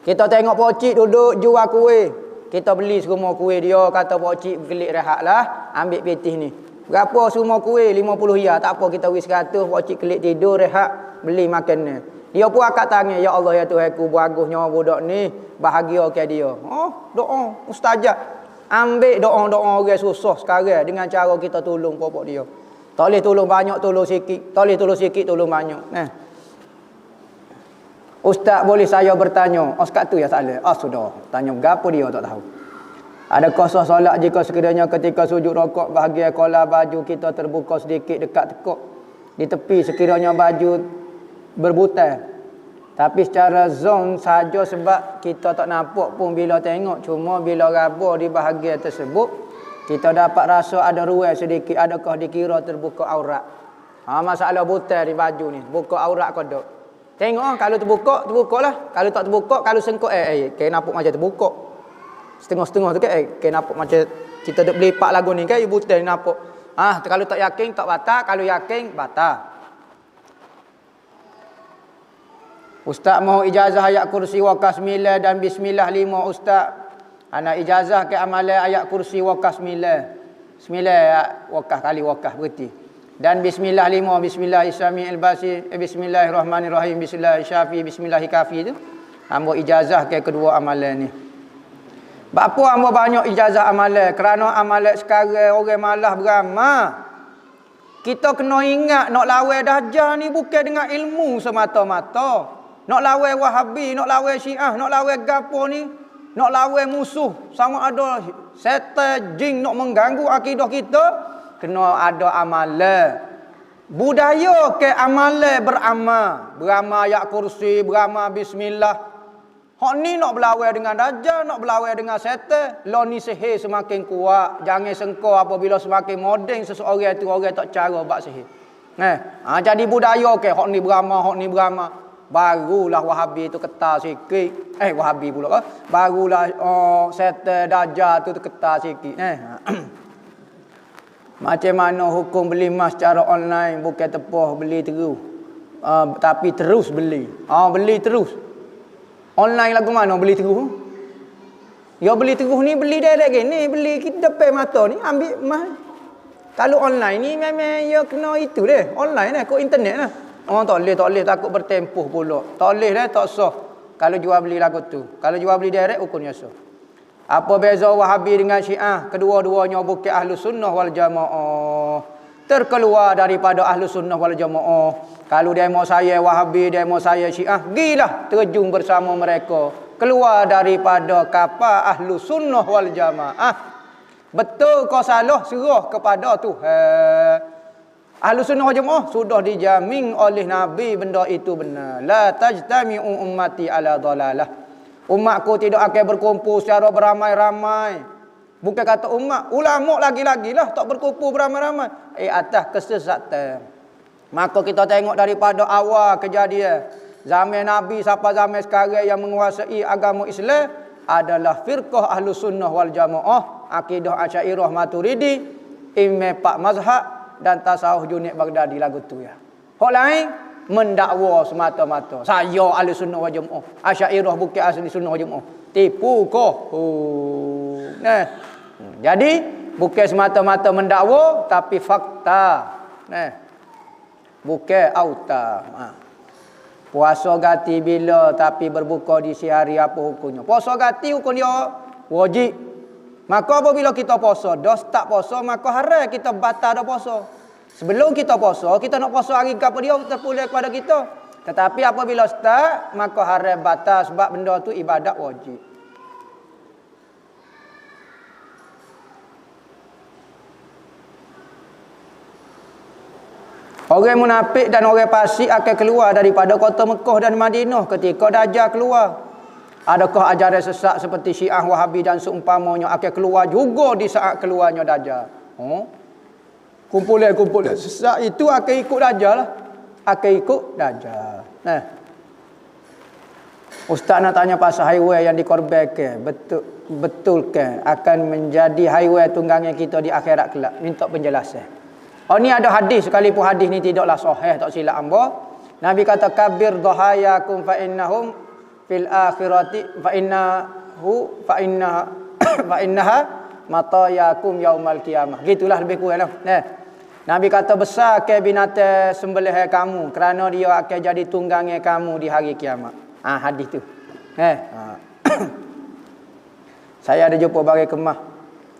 Kita tengok pocik duduk jual kuih. Kita beli semua kuih dia, kata pocik gelik rehatlah, ambil petih ni. Berapa semua kuih? 50 riyal. Tak apa kita beri 100, pocik kelik tidur rehat, beli makan ni. Dia pun angkat tangan, ya Allah ya Tuhanku, bagusnya budak ni, bahagia ke dia. Doa mustajab. Ambil doa-doa orang susah sekarang dengan cara kita tolong pokok dia. Tak boleh tolong banyak, tolong sikit. Tak boleh tolong sikit, tolong banyak. Ustaz, boleh saya bertanya? Sekat tu ya salah. Sudah. Tanya gapo dia tak tahu. Adakah sah solat jika sekiranya ketika sujud rokok bahagian kola baju kita terbuka sedikit dekat tekuk di tepi sekiranya baju berbutai, tapi secara zon saja sebab kita tak nampak pun bila tengok, cuma bila raba di bahagian tersebut kita dapat rasa ada ruang sedikit, adakah dikira terbuka aurat? Masalah butai di baju ni, buka aurat ke tak? Tengok kalau terbukalah. Kalau tak terbuka, kalau sengkok kena nampak macam terbuka. Setengah-setengah tu kan kena nampak macam Kita duk belipak lagu ni kan ibu teh nampak. Kalau tak yakin tak batal, kalau yakin batal. Ustaz mau ijazah ayat kursi wakaf 9 dan bismillah 5 ustaz. Ana ijazah ke amalan ayat kursi wakaf 9. 9 wakaf kali wakaf berarti. Dan bismillah 5 bismillah islami al-basi bismillahirrahmanirrahim bismillah syafi bismillah kafi tu. Hamba ijazah ke kedua amalan ni. Apa hamba banyak ijazah amalan? Kerana amalan sekarang orang malah beramal. Kita kena ingat nak lawan Dajjal ni bukan dengan ilmu semata-mata. Nak lawan Wahabi, nak lawan Syiah, nak lawan gapo ni, nak lawan musuh sama ada setan jin nak mengganggu akidah kita, kena ada amalan. Budaya ke amalan beramal ayat kursi, beramal bismillah. Hak ni nak berlawan dengan Dajjal, nak berlawan dengan setan, lo ni sihir semakin kuat. Jangan sengkau apabila semakin moden seseorang tu orang tak cara buat sihir. Jadi budaya ke hak ni beramal. Barulah Wahabi tu ketar sikit. Wahabi pula kan. Barulah setan Dajjal tu ketar sikit. Macam mana hukum beli emas secara online, bukan tepuh beli terus. Tapi terus beli. Beli terus. Online lagu mana beli terus? Ya beli terus ni beli direct gini, beli kita depan mata ni ambil emas. Kalau online ni memang ya kena itu deh. Online kok internet lah. Tak boleh takut bertempuh pula. Tak boleh tak sah. Kalau jual beli lagu tu. Kalau jual beli direct hukumnya sah. Apa beza Wahabi dengan Syiah? Kedua-duanya bukan ahlu sunnah wal jamaah. Terkeluar daripada ahlu sunnah wal jamaah. Kalau demo saya Wahabi, demo saya Syiah, gilah terjun bersama mereka. Keluar daripada kapal ahlu sunnah wal jamaah. Betul kau salah, serah kepada Tuhan. Ahlu sunnah wal jamaah sudah dijamin oleh Nabi benda itu benar. La tajtami'u ummati ala dhalalah. Umatku tidak akan berkumpul secara beramai-ramai. Bukan kata umat, ulama lagi-lagi lah tak berkumpul beramai-ramai. Atas kesesatan. Maka kita tengok daripada awal kejadian. Zaman Nabi sampai zaman sekarang yang menguasai agama Islam adalah firqah ahlu sunnah wal jamaah. Akidah Asy'ariyah Maturidi. Imam 4 mazhab. Dan tasawuf Junaid Baghdadi lagu tu ya. Hak lain mendakwa semata-mata. Saya ahli sunnah wal jamaah. Asy'ariyah bukan ahli sunnah wal jamaah. Tipu kau. Jadi bukan semata-mata mendakwa tapi fakta. Bukan auta. Puasa ganti bila tapi berbuka di siang hari apa hukumnya? Puasa ganti hukum dia wajib. Maka apabila kita puasa, dah start puasa, maka haram kita batal dah puasa. Sebelum kita puasa, kita nak puasa hari ke apa dia, terpulang kepada kita. Tetapi apabila start, maka haram batal sebab benda tu ibadat wajib. Orang munafik dan orang fasik akan keluar daripada kota Mekah dan Madinah ketika Dajjal keluar. Adakah ajaran sesat seperti Syiah, Wahabi dan seumpamanya akan keluar juga di saat keluarnya Dajjal? Kumpulan sesat itu akan ikut Dajjal lah. Akan ikut Dajjal. Ustaz nak tanya pasal haiwan yang dikorbankan. Betulkan akan menjadi haiwan tunggangan kita di akhirat kelak? Minta penjelasan. Ni ada hadis, sekalipun hadis ni tidaklah sahih, tak silap hamba. Nabi kata kabir dhahayakum fa innahum fil akhirati fa innaha matayakum yaumal qiyamah. Gitulah lebih kurang lah. Nabi kata besar ke binatang sembelihan kamu kerana dia akan jadi tunggangan kamu di hari kiamat. Hadis tu. Saya ada jumpa bagi kemah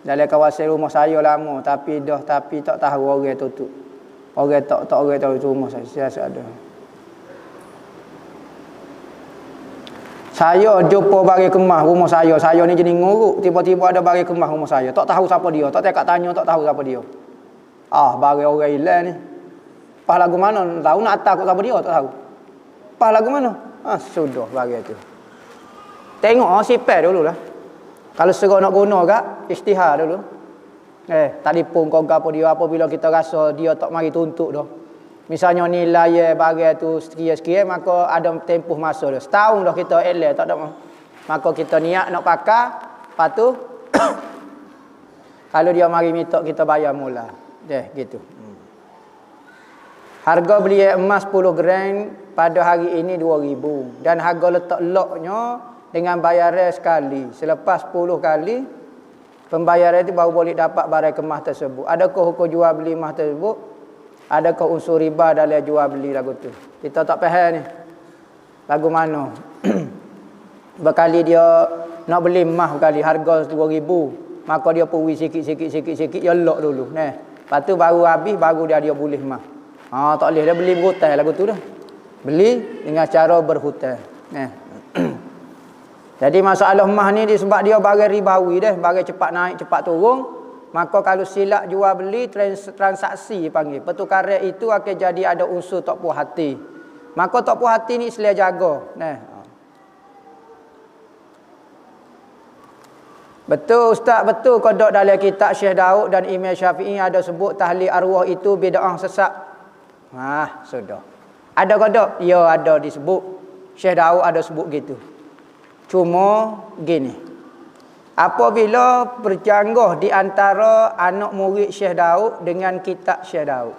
dalam kawasan rumah saya lama tapi tak tahu orang tutup. Orang tak orang tahu rumah saya ada. Saya jumpa bagi kemah rumah saya. Saya ni jenis nguruk. Tiba-tiba ada bagi kemah rumah saya. Tak tahu siapa dia. Tak tekak tanya, tak tahu siapa dia. Bagi orang hilang ni. Pas lagu mana? Tahu nak atas kot siapa dia? Tak tahu. Pas lagu mana? Sudah bagi tu. Tengok sipet dulu lah. Kalau serah nak guna kak, istihar dulu. Telefon kau apa dia. Apabila kita rasa dia tak mari tuntut dah. Misalnya nilai bagai tu sekian-sekian, maka ada tempoh masa dah. Setahun dah kita tak ada. Maka kita niat nak pakai, lepas tu Kalau dia mari minta kita bayar mula. Gitu. Harga beli emas 10 gram pada hari ini 2,000 dan harga letak loknya dengan bayaran sekali. Selepas 10 kali pembayaran itu baru boleh dapat barang kemas tersebut. Adakah hukum jual beli emas tersebut? Adakah unsur riba dalam jual beli lagu tu? Kita tak faham ni. Lagu mana? Berkali dia nak beli emas berkali harga 2,000, maka dia puri sikit dia lock dulu. Lepas tu baru habis baru dia boleh emas. Tak boleh dia beli berhutang lagu tu dah. Beli dengan cara berhutang. Jadi masalah emas ni disebab dia barang ribawi dah, barang cepat naik cepat turun. Maka kalau silap jual beli transaksi panggil, pertukaran itu akan jadi ada unsur tak puas hati. Maka tak puas hati ni Islam jaga. Betul Ustaz, betul kodok dalam kitab Syekh Daud dan Imam Syafi'i ada sebut tahlil arwah itu bid'ah sesat. Sudah. Ada kodok? Ya, ada disebut. Syekh Daud ada sebut gitu. Cuma gini. Apabila bercanggah di antara anak murid Syekh Daud dengan kitab Syekh Daud.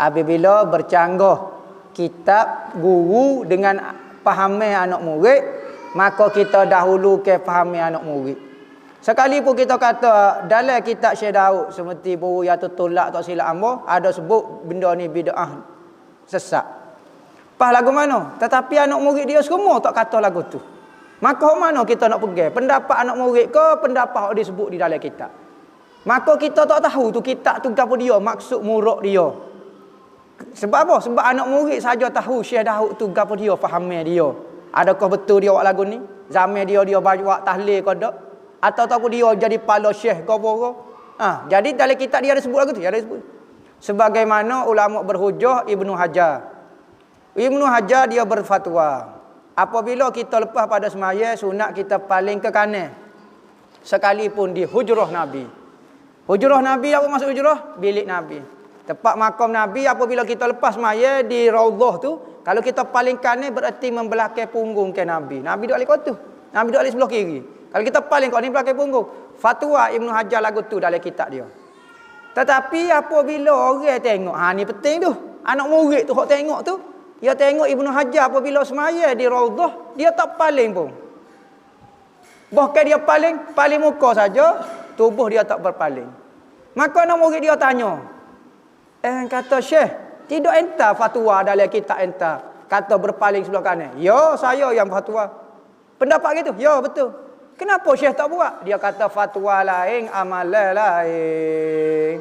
Apabila bercanggah kitab guru dengan pahaman anak murid, maka kita dahulu ke fahami anak murid. Sekalipun kita kata dalam kitab Syekh Daud seperti buku yang tertolak tak silap hamba ada sebut benda ni bid'ah sesat. Pas lagu mana? Tetapi anak murid dia semua tak kata lagu tu. Maka mana kita nak pegang? Pendapat anak murid ke pendapat yang disebut di dalam kitab? Maka kita tak tahu tu kitab tu apa dia, maksud murad dia. Sebab apa? Sebab anak murid saja tahu Syekh Daud tu apa dia, fahamnya dia. Adakah betul dia buat lagu ni? Zaman dia buat tahlil ke tak? Atau tahu dia jadi pala syekh ke apa? Jadi dalam kitab dia ada sebut lagu tu, ada sebut. Sebagaimana ulama berhujah Ibnu Hajar. Ibnu Hajar dia berfatwa, apabila kita lepas pada semaya sunat kita paling ke kanan. Sekalipun di hujrah Nabi. Hujrah Nabi apa maksud hujrah? Bilik Nabi. Tempat makam Nabi apabila kita lepas semaya di raudhah tu, kalau kita paling kanan berarti membelakang punggung ke Nabi. Nabi duduk alik tu. Nabi duduk alik sebelah kiri. Kalau kita paling kat ni belakang punggung. Fatwa Ibnu Hajar lagu tu dalam kitab dia. Tetapi apabila orang tengok, ni penting tu. Anak murid tu hok tengok tu, dia tengok Ibnu Hajar apabila semaya di raudhah, dia tak paling pun. Bahkan dia paling muka saja, tubuh dia tak berpaling. Maka anak murid dia tanya, kata Syekh, tidak entah fatwa dalam kitab entah kata berpaling sebelah kanan. Ya, saya yang fatwa. Pendapat gitu? Ya, betul. Kenapa Syekh tak buat? Dia kata fatwa lain, amalan lain.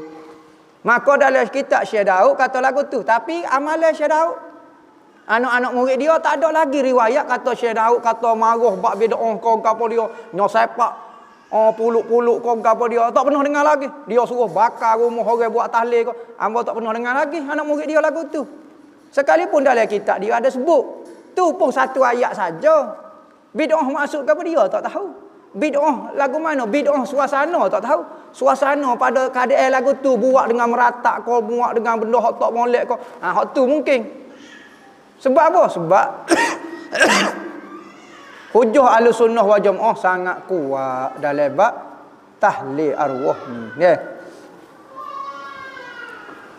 Maka dalam kitab Syekh Daud kata lagu tu, tapi amalan Syekh Daud, anak-anak murid dia tak ada lagi riwayat kata Syekh Daud kata marah bab bid'ah kau gapo dia, nyosepak puluk-puluk kau gapo dia, tak pernah dengar lagi. Dia suruh bakar rumah orang buat tahlil kau, hamba tak pernah dengar lagi anak murid dia lagu tu. Sekalipun dalam kitab dia ada sebut, tu pun satu ayat saja. Bid'ah maksud gapo dia tak tahu. Bid'ah lagu mana? Bid'ah suasana tak tahu. Suasana pada keadaan lagu tu buat dengan meratak kau, buat dengan benda hak tak molek kau. Hak tu mungkin. Sebab apa? Sebab hujah Ahlussunnah wal Jamaah sangat kuat dalam bab tahlil arwah ni.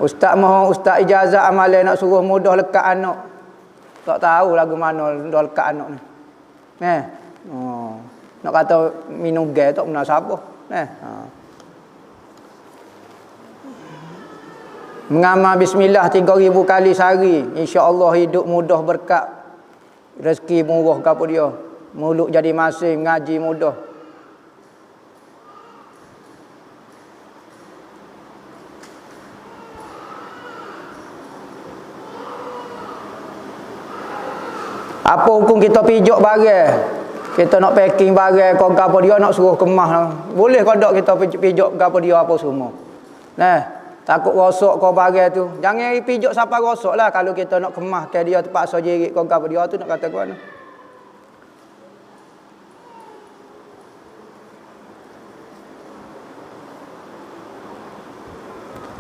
Ustaz mahu ustaz ijazah amalan nak suruh mudah lekat anak. Tak tahu lagu mana dah lekat anak ni. Nak kata minum gas tak pernah siapa. Mengamal bismillah 3,000 kali sehari, insya-Allah hidup mudah berkat. Rezeki murah gapo dia. Mulut jadi masin, ngaji mudah. Apa hukum kita pijak barang? Kita nak packing barang kau gapo dia nak suruh kemas. Boleh kau tak kita pijak gapo dia apa semua. Takut rosak kau barang tu. Jangan pijak sampai rosaklah kalau kita nak kemas ke dia terpaksa jerit kau gapo dia tu nak kata kau mana.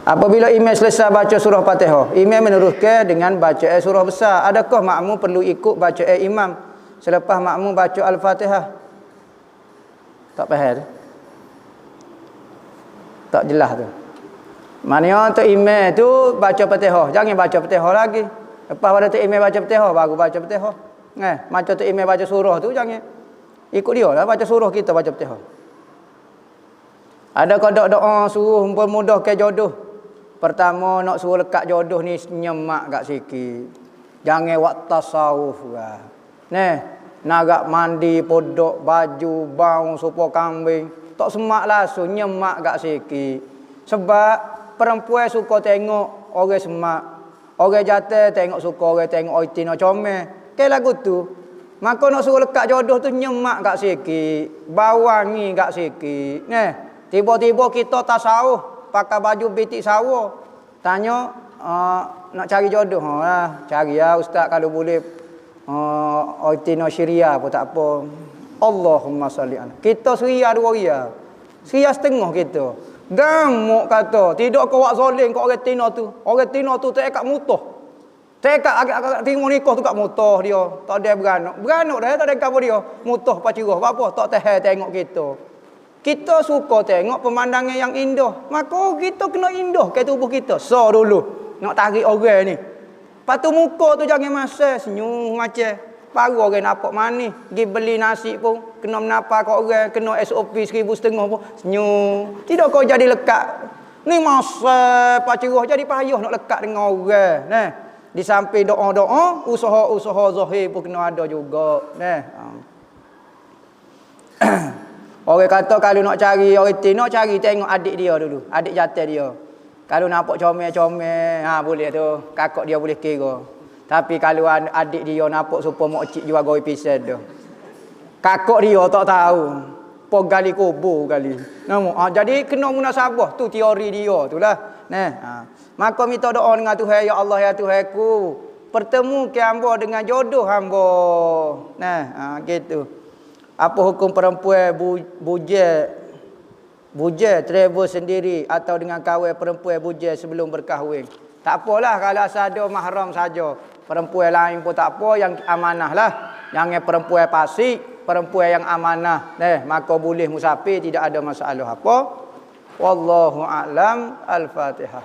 Apabila imam selesai baca surah Fatihah, imam meneruskan dengan bacaan surah besar. Adakah makmum perlu ikut bacaan imam selepas makmum baca Al-Fatihah? Tak faham. Tak jelas tu. Maknanya Tok Imam tu baca Fatihah. Jangan baca Fatihah lagi. Lepas pada Tok Imam baca Fatihah, baru baca Fatihah. Macam Tok Imam baca surah tu jangan ikut dia lah, baca surah kita baca Fatihah. Ada kodok doa suruh memudahkan jodoh. Pertama nak suruh lekat jodoh ni nyemak kat sikit. Jangan buat tasawuf lah. Nak mandi, podok, baju, bau, supo kambing. Tak semak langsung, nyemak kat sikit. Sebab perempuan suka tengok orang semak. Orang jatuh suka orang tengok oitina comel. Lagu tu. Maka nak suruh lekat jodoh tu nyemak kat sikit. Bawangi kat sikit. Tiba-tiba kita tasawuf. Pakai baju bitik sawo. Tanya, nak cari jodoh. Cari ya ustaz kalau boleh. Oitina syria pun tak apa. Allahumma salli ala. Kita syria 2 ria. Syria setengah kita. Gamuk kata, tidak kau buat zalim kat orang Tino tu. Orang Tino tu tak ikat mutah. Tak ikat agak terima nikah tu kat mutah dia. Tak ada beranak. Beranak dah tak ada apa dia. Mutah pacirah. Apa tak tahan tengok kita. Kita suka tengok pemandangan yang indah. Maka kita kena indah ke tubuh kita. So dulu nak tarik orang ni. Lepas tu muka tu jangan masa senyum macam. Baru orang nampak manis. Pergi beli nasi pun. Kena menapa kat orang. Kena SOP 1,500 pun. Senyum. Tidak kau jadi lekat. Ni masa pacirah jadi payah nak lekat dengan orang. Di samping doa-doa. Usaha-usaha zahir pun kena ada juga. Orang kata kalau nak cari orang Tino. Cari tengok adik dia dulu. Adik jatuh dia. Kalau nampak comel-comel. Boleh tu. Kakak dia boleh kira. Tapi kalau adik dia nampak supaya mak cik jual goreng pisang tu. Kakak dia tak tahu. Pok gali kubur gali. Jadi kena munasabah. Tu teori dia tu lah. Maka minta doa dengan Tuhan. Ya Allah ya Tuhanku. Pertemukan hamba dengan jodoh hamba. Gitu. Apa hukum perempuan bujang travel sendiri. Atau dengan kawan perempuan bujang sebelum berkahwin. Tak apalah kalau ada mahram saja. Perempuan lain pun tak apa, yang amanah lah. Jangan perempuan fasik, perempuan yang amanah. Maka boleh musafir, tidak ada masalah apa. Wallahu a'lam. Al-Fatihah.